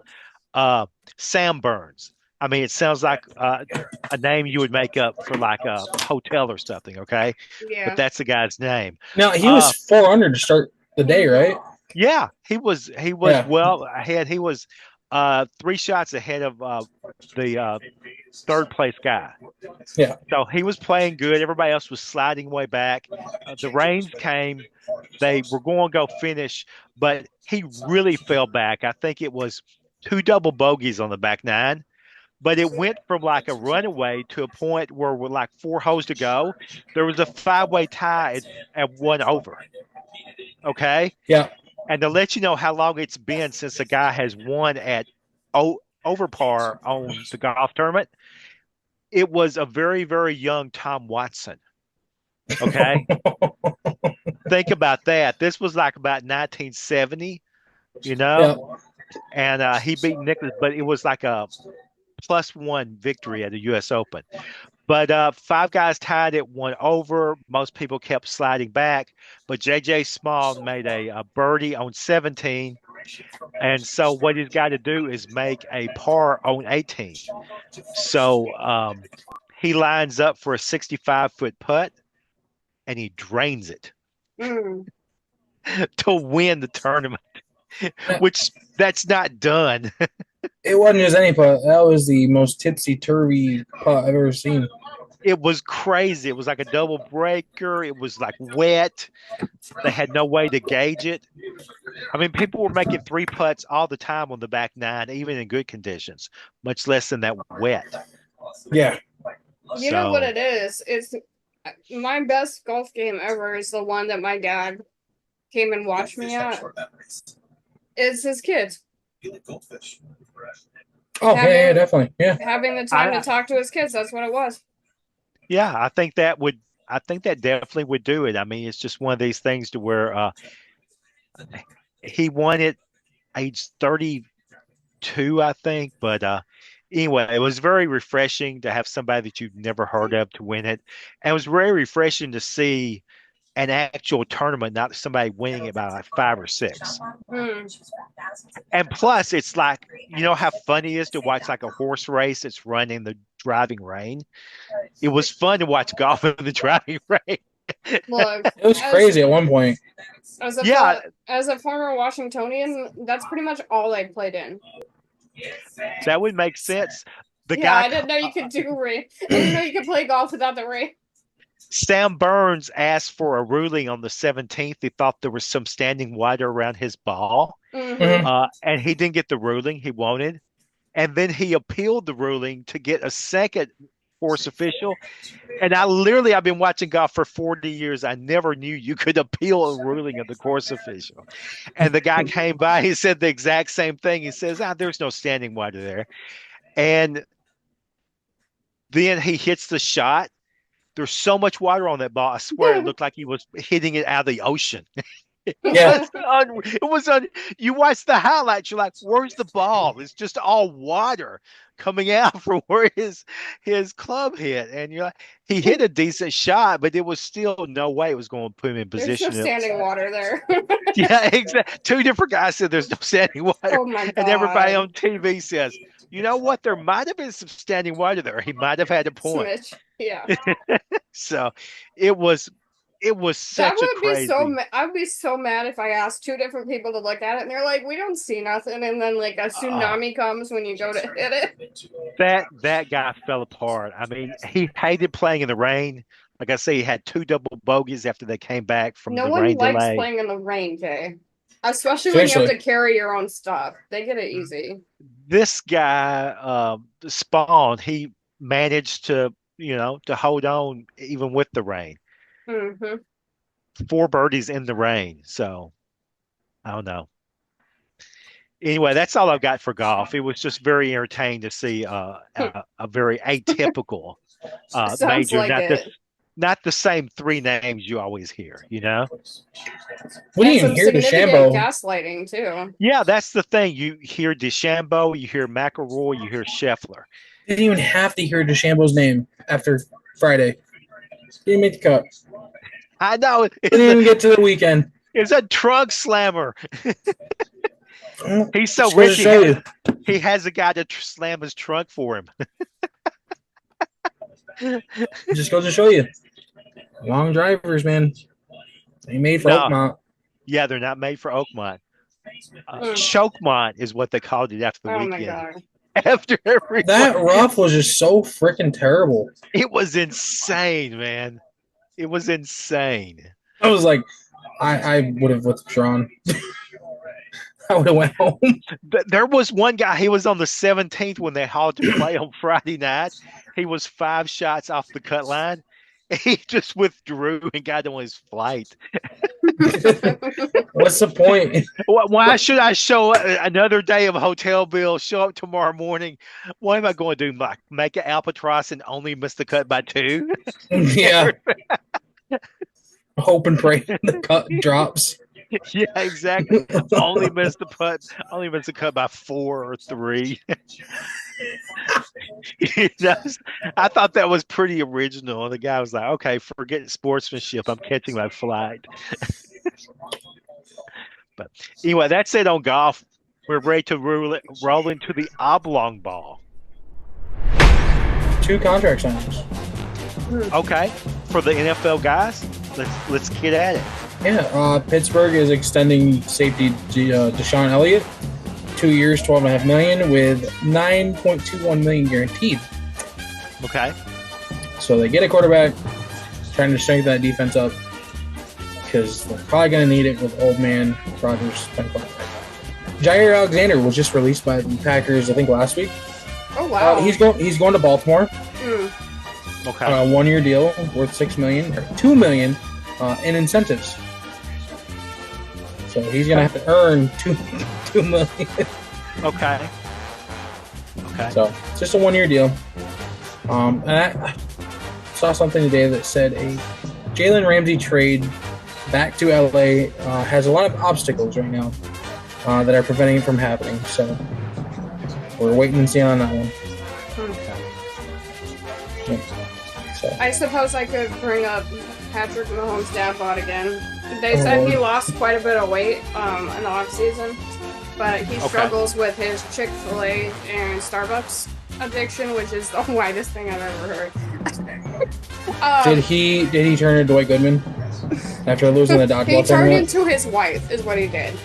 [SPEAKER 1] Sam Burns. I mean, it sounds like a name you would make up for like a hotel or something. Okay.
[SPEAKER 3] Yeah.
[SPEAKER 1] But that's the guy's name.
[SPEAKER 2] Now, he was 4 under to start the day, right?
[SPEAKER 1] Yeah, he was well ahead. He was 3 shots ahead of the third place guy.
[SPEAKER 2] Yeah.
[SPEAKER 1] So he was playing good. Everybody else was sliding way back. The rains came. They were going to go finish, but he really fell back. I think it was 2 double bogeys on the back 9. But it went from like a runaway to a point where with like 4 holes to go, there was a 5-way tie at 1 over. Okay?
[SPEAKER 2] Yeah.
[SPEAKER 1] And to let you know how long it's been since a guy has won at over par on the golf tournament, it was a very, very young Tom Watson. Okay? Think about that. This was like about 1970. you know, and he beat Nicholas, but it was like a +1 victory at the U.S. Open. But five guys tied it, one over. Most people kept sliding back, but J.J. Small made a birdie on 17. And so what he's got to do is make a par on 18. So he lines up for a 65-foot putt and he drains it to win the tournament, which that's not done.
[SPEAKER 2] It wasn't just any putt. That was the most tipsy-turvy putt I've ever seen.
[SPEAKER 1] It was crazy. It was like a double breaker. It was like wet. They had no way to gauge it. I mean, people were making 3 putts all the time on the back nine, even in good conditions, much less than that wet.
[SPEAKER 2] Yeah.
[SPEAKER 3] You know what it is? It's my best golf game ever is the one that my dad came and watched me at. It's his kids.
[SPEAKER 2] Oh, yeah, definitely. Yeah.
[SPEAKER 3] Having the time to talk to his kids, that's what it was.
[SPEAKER 1] Yeah, I think that definitely would do it. I mean, it's just one of these things to where he won it age 32, I think. But anyway, it was very refreshing to have somebody that you've never heard of to win it. And it was very refreshing to see an actual tournament, not somebody winning it by like 5 or 6. And plus, it's like, you know how funny it is to watch like a horse race that's run in the driving rain? It was fun to watch golf in the driving rain.
[SPEAKER 3] Look,
[SPEAKER 2] it was crazy at one point.
[SPEAKER 3] As a former Washingtonian, that's pretty much all I played in.
[SPEAKER 1] That would make sense.
[SPEAKER 3] I didn't know you could do rain. I didn't know you could play golf without the rain.
[SPEAKER 1] Sam Burns asked for a ruling on the 17th. He thought there was some standing water around his ball, and he didn't get the ruling he wanted. And then he appealed the ruling to get a second course official. And I've been watching golf for 40 years. I never knew you could appeal a ruling of the course official. And the guy came by. He said the exact same thing. He says, there's no standing water there. And then he hits the shot. There's so much water on that ball. I swear it looked like he was hitting it out of the ocean. You watch the highlights, you're like, where's the ball? It's just all water coming out from where his club hit. And you're like, he hit a decent shot, but it was still no way it was going to put him in position.
[SPEAKER 3] There's no standing water there.
[SPEAKER 1] Yeah, exactly. 2 different guys said there's no standing water.
[SPEAKER 3] Oh my God.
[SPEAKER 1] And everybody on TV says, you know what? There might have been some standing water there. He might have had a point.
[SPEAKER 3] Smidge. Yeah.
[SPEAKER 1] So it was such a crazy.
[SPEAKER 3] I'd be so mad if I asked 2 different people to look at it and they're like, we don't see nothing, and then like a tsunami comes when you go to hit it.
[SPEAKER 1] That guy fell apart. I mean, he hated playing in the rain. Like I say, he had 2 double bogeys after they came back from the rain delay.
[SPEAKER 3] No one likes playing in the rain, Jay. Especially when you have to carry your own stuff. They get it easy.
[SPEAKER 1] This guy, Spawn, he managed to hold on even with the rain. 4 birdies in the rain. So I don't know. Anyway, that's all I've got for golf. It was just very entertaining to see a very atypical major. Not the same 3 names you always hear,
[SPEAKER 2] We didn't even hear DeChambeau.
[SPEAKER 3] Gaslighting too.
[SPEAKER 1] Yeah, that's the thing. You hear DeChambeau, you hear McIlroy, you hear Scheffler.
[SPEAKER 2] Didn't even have to hear DeChambeau's name after Friday. Didn't make the cut.
[SPEAKER 1] I know.
[SPEAKER 2] Didn't even get to the weekend.
[SPEAKER 1] It's a trunk slammer. He's so rich. He has a guy to slam his trunk for him.
[SPEAKER 2] Just goes to show you. Long drivers, man. They made for Oakmont.
[SPEAKER 1] Yeah, they're not made for Oakmont. Chokemont is what they called it after the weekend.
[SPEAKER 3] My God.
[SPEAKER 1] After every
[SPEAKER 2] that rough was just so freaking terrible.
[SPEAKER 1] It was insane, man. It was insane.
[SPEAKER 2] I was like, I would have withdrawn. I would have went home.
[SPEAKER 1] There was one guy, he was on the 17th when they halted to play on Friday night. He was 5 shots off the cut line. He just withdrew and got on his flight.
[SPEAKER 2] What's the point?
[SPEAKER 1] Why should I show another day of hotel bill, show up tomorrow morning? What am I going to do? Like make an albatross and only miss the cut by 2?
[SPEAKER 2] Yeah. Hope and pray the cut drops.
[SPEAKER 1] Yeah, exactly. Only missed the putt. Only missed the cut by 4 or 3. You know, I thought that was pretty original. The guy was like, "Okay, forget sportsmanship. I'm catching my flight." But anyway, that's it on golf. We're ready to roll into the oblong ball.
[SPEAKER 2] 2 contract signings.
[SPEAKER 1] Okay, for the NFL guys, let's get at it.
[SPEAKER 2] Yeah, Pittsburgh is extending safety Deshaun Elliott, 2 years, $12.5 million, with $9.21 million guaranteed.
[SPEAKER 1] Okay.
[SPEAKER 2] So they get a quarterback, trying to strengthen that defense up because they're probably going to need it with old man Rodgers. Jair Alexander was just released by the Packers, I think, last week.
[SPEAKER 3] Oh wow!
[SPEAKER 2] He's going to Baltimore.
[SPEAKER 1] Okay.
[SPEAKER 2] 1-year deal worth $6 million, or $2 million in incentives. So he's going to have to earn $2 million.
[SPEAKER 1] Okay. Okay.
[SPEAKER 2] So it's just a 1-year deal. And I saw something today that said a Jalen Ramsey trade back to LA has a lot of obstacles right now that are preventing it from happening. So we're waiting and see on that one. Yeah. So.
[SPEAKER 3] I suppose I could bring up Patrick Mahomes' dad bod again. They said he lost quite a bit of weight in the off season, but he struggles with his Chick-fil-A and Starbucks addiction, which is the widest thing I've ever heard.
[SPEAKER 2] Did he turn into Dwight Goodman after losing the dodgeball
[SPEAKER 3] He turned
[SPEAKER 2] tournament?
[SPEAKER 3] into his wife, is what he did.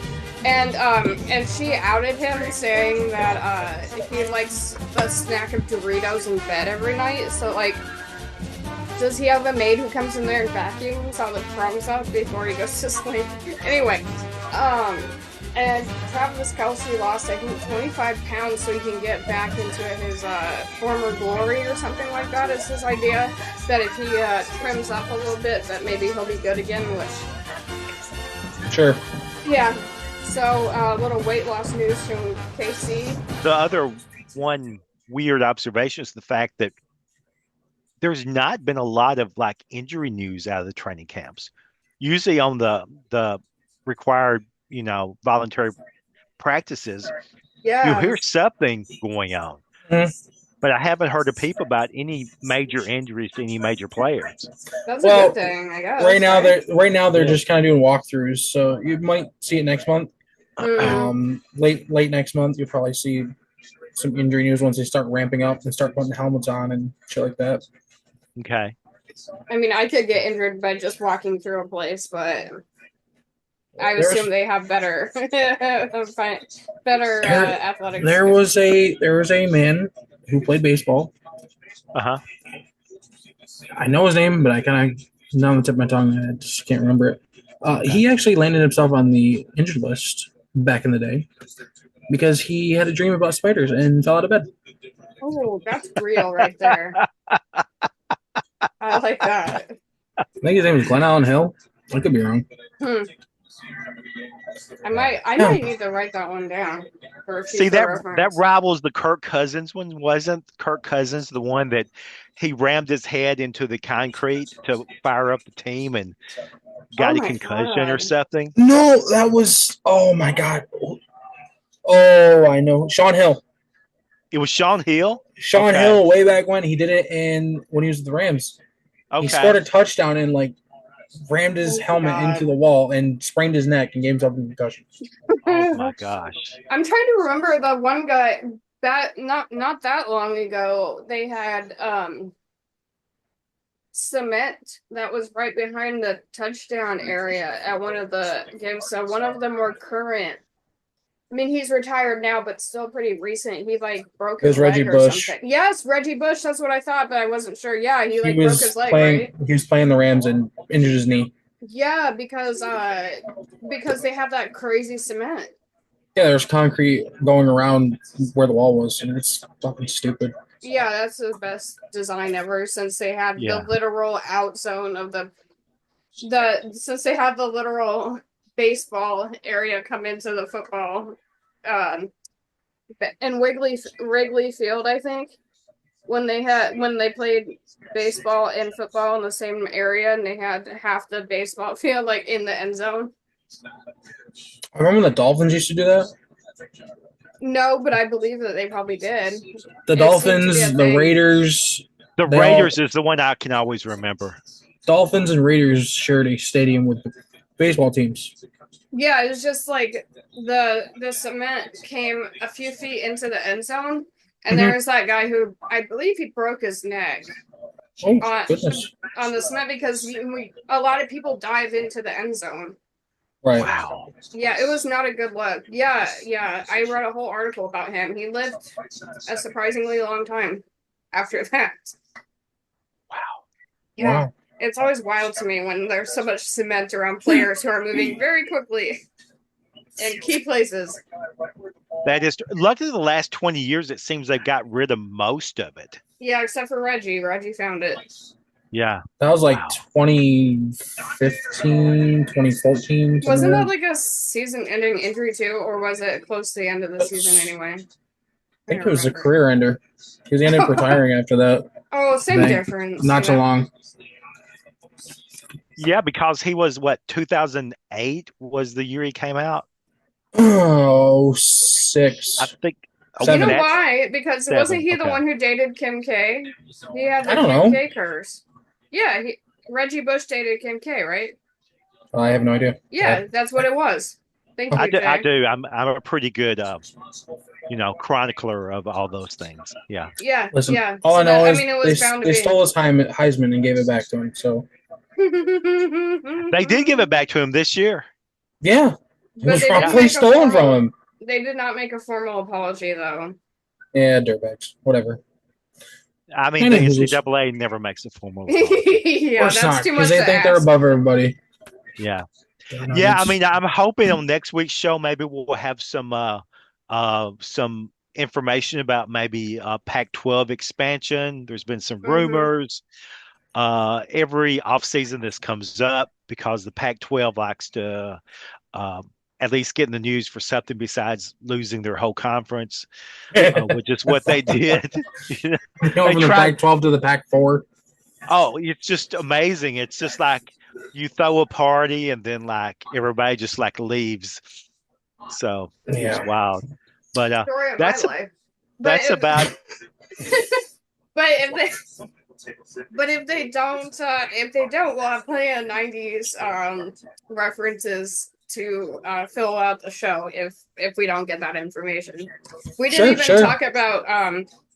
[SPEAKER 3] And she outed him, saying that he likes a snack of Doritos in bed every night. So, like, does he have a maid who comes in there and vacuums all the crumbs up before he goes to sleep? Anyway, and Travis Kelce lost, I think, 25 pounds so he can get back into his former glory or something like that. It's his idea that if he trims up a little bit, that maybe he'll be good again, which...
[SPEAKER 2] Sure.
[SPEAKER 3] Yeah. So, a little weight loss news from KC.
[SPEAKER 1] The other one weird observation is the fact that there's not been a lot of like injury news out of the training camps. Usually on the required, voluntary practices, you hear something going on. But I haven't heard of people about any major injuries to any major players.
[SPEAKER 3] That's a good thing, I guess.
[SPEAKER 2] Right now they're just kind of doing walkthroughs, so you might see it next month. Late next month, you'll probably see some injury news once they start ramping up and start putting helmets on and shit like that.
[SPEAKER 1] Okay.
[SPEAKER 3] I mean, I could get injured by just walking through a place, but I assume they have better athletics.
[SPEAKER 2] There was a man who played baseball. I know his name, but I kind of now on the tip of my tongue, I just can't remember it. He actually landed himself on the injured list back in the day because he had a dream about spiders and fell out of bed.
[SPEAKER 3] Oh, that's real right there. I like that.
[SPEAKER 2] I think his name was Glenn Allen Hill. I could be wrong.
[SPEAKER 3] I might need to write that one down for a future reference.
[SPEAKER 1] That rivals the Kirk Cousins one. Wasn't Kirk Cousins the one that he rammed his head into the concrete to fire up the team and got a concussion or something?
[SPEAKER 2] No, that was, oh my God. Oh, I know. Sean Hill.
[SPEAKER 1] It was Sean Hill?
[SPEAKER 2] Sean Hill, way back when. He did it when he was with the Rams. He scored a touchdown and rammed his helmet into the wall and sprained his neck and gave himself a concussion.
[SPEAKER 1] Oh my gosh.
[SPEAKER 3] I'm trying to remember the one guy that not that long ago they had cement that was right behind the touchdown area at one of the games. So one of the more current, I mean, he's retired now, but still pretty recent. He broke his leg or something. Yes, Reggie Bush. That's what I thought, but I wasn't sure. Yeah, he broke his leg, right?
[SPEAKER 2] He was playing the Rams and injured his knee.
[SPEAKER 3] Yeah, because they have that crazy cement.
[SPEAKER 2] Yeah, there's concrete going around where the wall was, and it's fucking stupid.
[SPEAKER 3] Yeah, that's the best design ever since they had the literal out zone of since they had the literal baseball area come into the football and Wrigley Field, I think, when they played baseball and football in the same area and they had half the baseball field in the end zone.
[SPEAKER 2] I remember the Dolphins used to do that.
[SPEAKER 3] No, but I believe that they probably did.
[SPEAKER 2] The
[SPEAKER 3] It seemed to be a
[SPEAKER 2] Dolphins, the
[SPEAKER 3] thing.
[SPEAKER 2] Raiders.
[SPEAKER 1] The
[SPEAKER 2] They all-
[SPEAKER 1] Raiders is the one I can always remember.
[SPEAKER 2] Dolphins and Raiders shared a stadium with baseball teams.
[SPEAKER 3] Yeah, it was just like the cement came a few feet into the end zone, and there was that guy who I believe he broke his neck
[SPEAKER 2] Oh, goodness.
[SPEAKER 3] on the cement because a lot of people dive into the end zone.
[SPEAKER 2] Right.
[SPEAKER 1] Wow.
[SPEAKER 3] Yeah, it was not a good look. Yeah. I read a whole article about him. He lived a surprisingly long time after that.
[SPEAKER 1] Wow.
[SPEAKER 3] Yeah.
[SPEAKER 2] Wow.
[SPEAKER 3] It's always wild to me when there's so much cement around players who are moving very quickly in key places.
[SPEAKER 1] That is, luckily the last 20 years, it seems they've got rid of most of it.
[SPEAKER 3] Yeah, except for Reggie. Reggie found it.
[SPEAKER 1] Yeah.
[SPEAKER 2] That was like
[SPEAKER 1] Wow.
[SPEAKER 2] 2015, 2014.
[SPEAKER 3] Wasn't that like a season-ending injury too, or was it close to the end of the season anyway?
[SPEAKER 2] I think it was a career ender. Because he ended up retiring after that.
[SPEAKER 3] Oh, same difference.
[SPEAKER 2] Not so long.
[SPEAKER 1] Yeah, because he was, 2008 was the year he came out?
[SPEAKER 2] Oh, 6.
[SPEAKER 1] I think.
[SPEAKER 3] You know why? Because wasn't he the
[SPEAKER 1] okay.
[SPEAKER 3] one who dated Kim K? He had the
[SPEAKER 2] I don't
[SPEAKER 3] Kim
[SPEAKER 2] know.
[SPEAKER 3] K curse. Yeah, Reggie Bush dated Kim K, right?
[SPEAKER 2] I have no idea.
[SPEAKER 3] Yeah, that's what it was. Thank you,
[SPEAKER 1] I
[SPEAKER 3] Jay.
[SPEAKER 1] do. I'm a pretty good, chronicler of all those things. Yeah.
[SPEAKER 3] Yeah.
[SPEAKER 2] Listen,
[SPEAKER 3] yeah.
[SPEAKER 2] all I know is
[SPEAKER 3] it was bound to
[SPEAKER 2] they
[SPEAKER 3] be.
[SPEAKER 2] stole his Heisman and gave it back to him. So
[SPEAKER 1] They did give it back to him this year.
[SPEAKER 2] yeah, it
[SPEAKER 3] But
[SPEAKER 2] was
[SPEAKER 3] they didn't
[SPEAKER 2] probably
[SPEAKER 3] make a
[SPEAKER 2] stolen from
[SPEAKER 3] formal-
[SPEAKER 2] him.
[SPEAKER 3] They did not make a formal apology, though.
[SPEAKER 2] Yeah, dirtbags. Whatever.
[SPEAKER 1] I mean, the
[SPEAKER 2] Anywho's.
[SPEAKER 1] NCAA never makes a formal apology.
[SPEAKER 3] Yeah,
[SPEAKER 2] Of course
[SPEAKER 3] that's
[SPEAKER 2] not,
[SPEAKER 3] too much
[SPEAKER 2] because they
[SPEAKER 3] to
[SPEAKER 2] think they're
[SPEAKER 3] ask.
[SPEAKER 2] above everybody.
[SPEAKER 1] Yeah.
[SPEAKER 2] No,
[SPEAKER 1] Yeah, I
[SPEAKER 2] it's-
[SPEAKER 1] mean, I'm hoping on next week's show maybe we'll have some information about maybe Pac-12 expansion. There's been some rumors. Every offseason this comes up because the Pac-12 likes to at least get in the news for something besides losing their whole conference, which is what they did.
[SPEAKER 2] Going from the Pac-12 to the Pac-4.
[SPEAKER 1] Oh, it's just amazing. It's just like you throw a party and then like everybody just like leaves. So it's wild. But
[SPEAKER 3] Story of
[SPEAKER 1] that's
[SPEAKER 3] my life.
[SPEAKER 1] that's about.
[SPEAKER 3] But if they don't, we'll have plenty of '90s references to fill out the show. If we don't get that information, we didn't talk about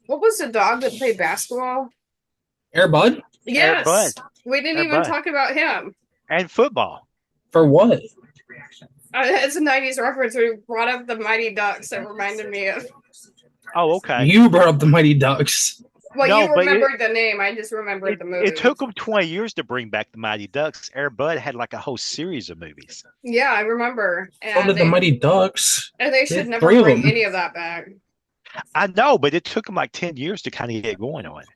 [SPEAKER 3] what was the dog that played basketball?
[SPEAKER 2] Air Bud?
[SPEAKER 3] Yes,
[SPEAKER 1] Air Bud.
[SPEAKER 3] we didn't
[SPEAKER 1] Air
[SPEAKER 3] even
[SPEAKER 1] Bud.
[SPEAKER 3] talk about him.
[SPEAKER 1] And football.
[SPEAKER 2] For what?
[SPEAKER 3] It's a '90s reference. We brought up the Mighty Ducks. That reminded me of.
[SPEAKER 1] Oh, okay.
[SPEAKER 2] You brought up the Mighty Ducks.
[SPEAKER 3] Well,
[SPEAKER 1] No,
[SPEAKER 3] you
[SPEAKER 1] but
[SPEAKER 3] remembered the name. I just remembered the movie.
[SPEAKER 1] It took them 20 years to bring back the Mighty Ducks. Air Bud had like a whole series of movies.
[SPEAKER 3] Yeah, I remember.
[SPEAKER 2] So
[SPEAKER 3] And
[SPEAKER 2] did the Mighty Ducks.
[SPEAKER 3] And they should never
[SPEAKER 2] 3 of
[SPEAKER 3] bring
[SPEAKER 2] them.
[SPEAKER 3] any of that back.
[SPEAKER 1] I know, but it took them like 10 years to kind of get going on it.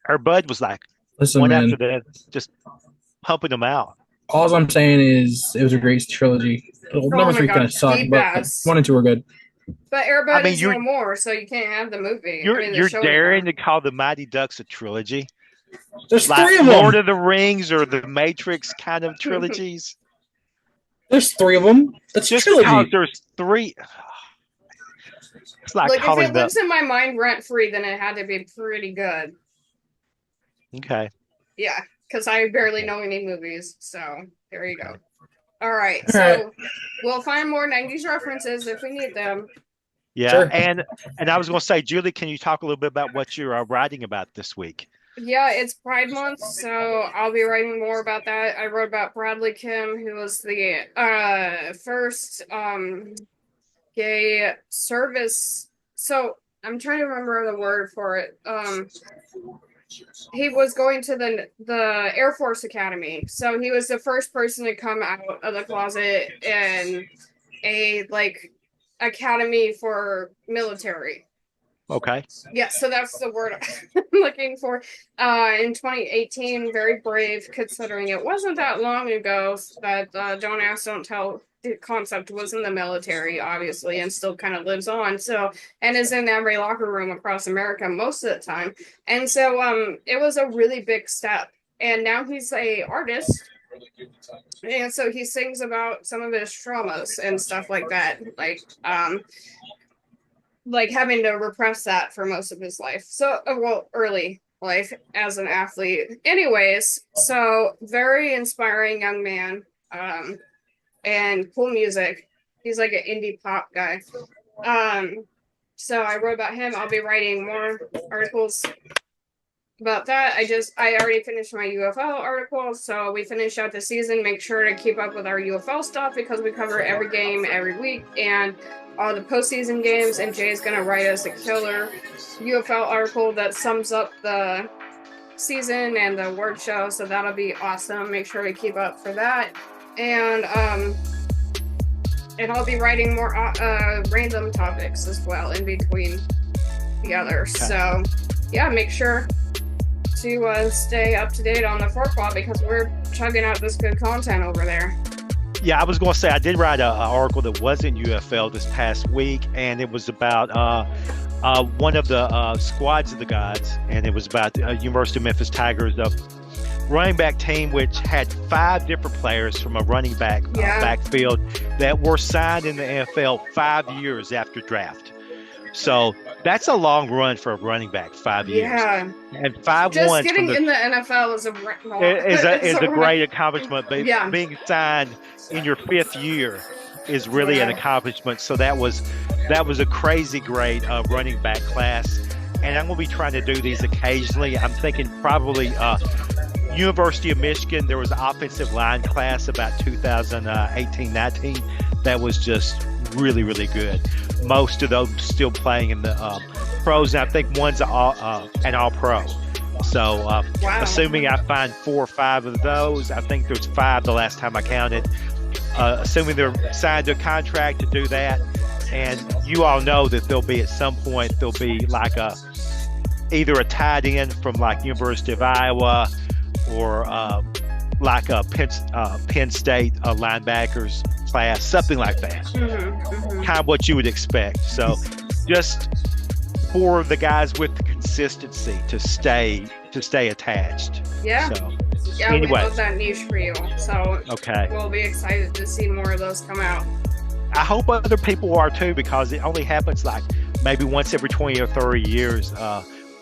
[SPEAKER 1] Air Bud was like
[SPEAKER 2] Listen,
[SPEAKER 1] one
[SPEAKER 2] man.
[SPEAKER 1] after the just pumping them out.
[SPEAKER 2] All I'm saying is it was a great trilogy. Number 3 kind of sucked,
[SPEAKER 3] the
[SPEAKER 2] but
[SPEAKER 3] best.
[SPEAKER 2] 1 and 2 are good.
[SPEAKER 3] But Air Bud
[SPEAKER 1] I mean,
[SPEAKER 3] is
[SPEAKER 1] you're-
[SPEAKER 3] no more, so you can't have the movie.
[SPEAKER 1] You're
[SPEAKER 3] the show
[SPEAKER 1] daring
[SPEAKER 3] anymore.
[SPEAKER 1] to call the Mighty Ducks a trilogy,
[SPEAKER 2] There's
[SPEAKER 1] like
[SPEAKER 2] 3 of
[SPEAKER 1] Lord
[SPEAKER 2] them.
[SPEAKER 1] of the Rings or the Matrix kind of trilogies.
[SPEAKER 2] There's 3 of them. That's a
[SPEAKER 1] Just because
[SPEAKER 2] trilogy.
[SPEAKER 1] there's 3. It's like
[SPEAKER 3] Like, if
[SPEAKER 1] calling
[SPEAKER 3] it
[SPEAKER 1] the.
[SPEAKER 3] lives in my mind rent free, then it had to be pretty good.
[SPEAKER 1] Okay.
[SPEAKER 3] Yeah, because I barely know any movies. So there you go. All right,
[SPEAKER 2] All
[SPEAKER 3] so
[SPEAKER 2] right.
[SPEAKER 3] we'll find more '90s references if we need them.
[SPEAKER 1] Yeah,
[SPEAKER 2] Sure.
[SPEAKER 1] and I was going to say, Julie, can you talk a little bit about what you're writing about this week?
[SPEAKER 3] Yeah, it's Pride Month, so I'll be writing more about that. I wrote about Bradley Kim, who was the first gay service. So I'm trying to remember the word for it. He was going to the Air Force Academy, so he was the first person to come out of the closet in a academy for military.
[SPEAKER 1] Okay.
[SPEAKER 3] Yeah, so that's the word I'm looking for. In 2018, very brave, considering it wasn't that long ago that Don't Ask, Don't Tell concept was in the military, obviously, and still kind of lives on. So, and is in every locker room across America most of the time. And so, it was a really big step. And now he's a artist And so he sings about some of his traumas and stuff like that, like having to repress that for most of his life. So, well, early life as an athlete. Anyways, so very inspiring young man, and cool music. He's like an indie pop guy. So I wrote about him. I'll be writing more articles about that. I already finished my UFL article, so we finish out the season. Make sure to keep up with our UFL stuff because we cover every game every week and all the postseason games. And Jay's gonna write us a killer UFL article that sums up the season and the award show, so that'll be awesome. Make sure we keep up for that. And I'll be writing more random topics as well in between the others. Okay. So yeah, make sure to stay up to date on the Forkball because we're chugging out this good content over there.
[SPEAKER 1] Yeah, I was going to say I did write an article that wasn't UFL this past week, and it was about one of the squads of the gods, and it was about the University of Memphis Tigers, the running back team, which had 5 different players from a running back backfield that were signed in the NFL 5 years after draft. So that's a long run for a running back, 5 years.
[SPEAKER 3] Yeah.
[SPEAKER 1] And 5
[SPEAKER 3] just
[SPEAKER 1] ones
[SPEAKER 3] getting in the NFL is
[SPEAKER 1] a great accomplishment. But being signed in your 5th year is really an accomplishment. So that was a crazy great running back class. And I'm going to be trying to do these occasionally. I'm thinking probably University of Michigan, there was an offensive line class about 2018-19 that was just really, really good. Most of those still playing in the pros, and I think one's an all-pro. So assuming I find 4 or 5 of those, I think there's 5 the last time I counted, assuming they're signed to a contract to do that. And you all know that there'll be at some point, there'll be like either a tight end from like University of Iowa or like a Penn State linebackers class, something like that. Kind of what you would expect. So just for the guys with the consistency to stay attached.
[SPEAKER 3] Yeah.
[SPEAKER 1] So,
[SPEAKER 3] yeah, anyway. We love that niche for you. So we'll be excited to see more of those come out.
[SPEAKER 1] I hope other people are too, because it only happens like maybe once every 20 or 30 years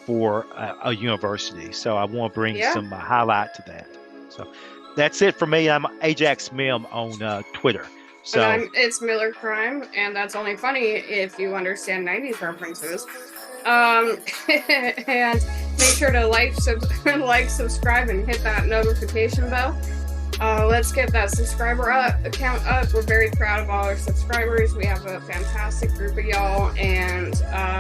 [SPEAKER 1] for a university. So I want to bring some highlight to that. So that's it for me. I'm Ajax Mim on Twitter. So
[SPEAKER 3] and it's Miller Crime, and that's only funny if you understand 90s references. And make sure to like, subscribe, and hit that notification bell. Let's get that subscriber account up. We're very proud of all our subscribers. We have a fantastic group of y'all, and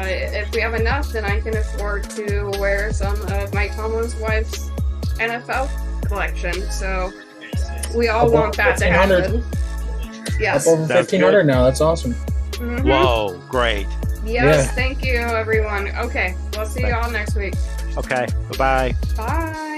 [SPEAKER 3] if we have enough, then I can afford to wear some of Mike Tomlin's wife's NFL collection. So we all want that to happen. Yes.
[SPEAKER 2] Up over 1,500 now. That's awesome.
[SPEAKER 3] Mm-hmm.
[SPEAKER 1] Whoa, great.
[SPEAKER 3] Yes, thank you, everyone. Okay, we'll see you all next week.
[SPEAKER 1] Okay, bye-bye.
[SPEAKER 3] Bye.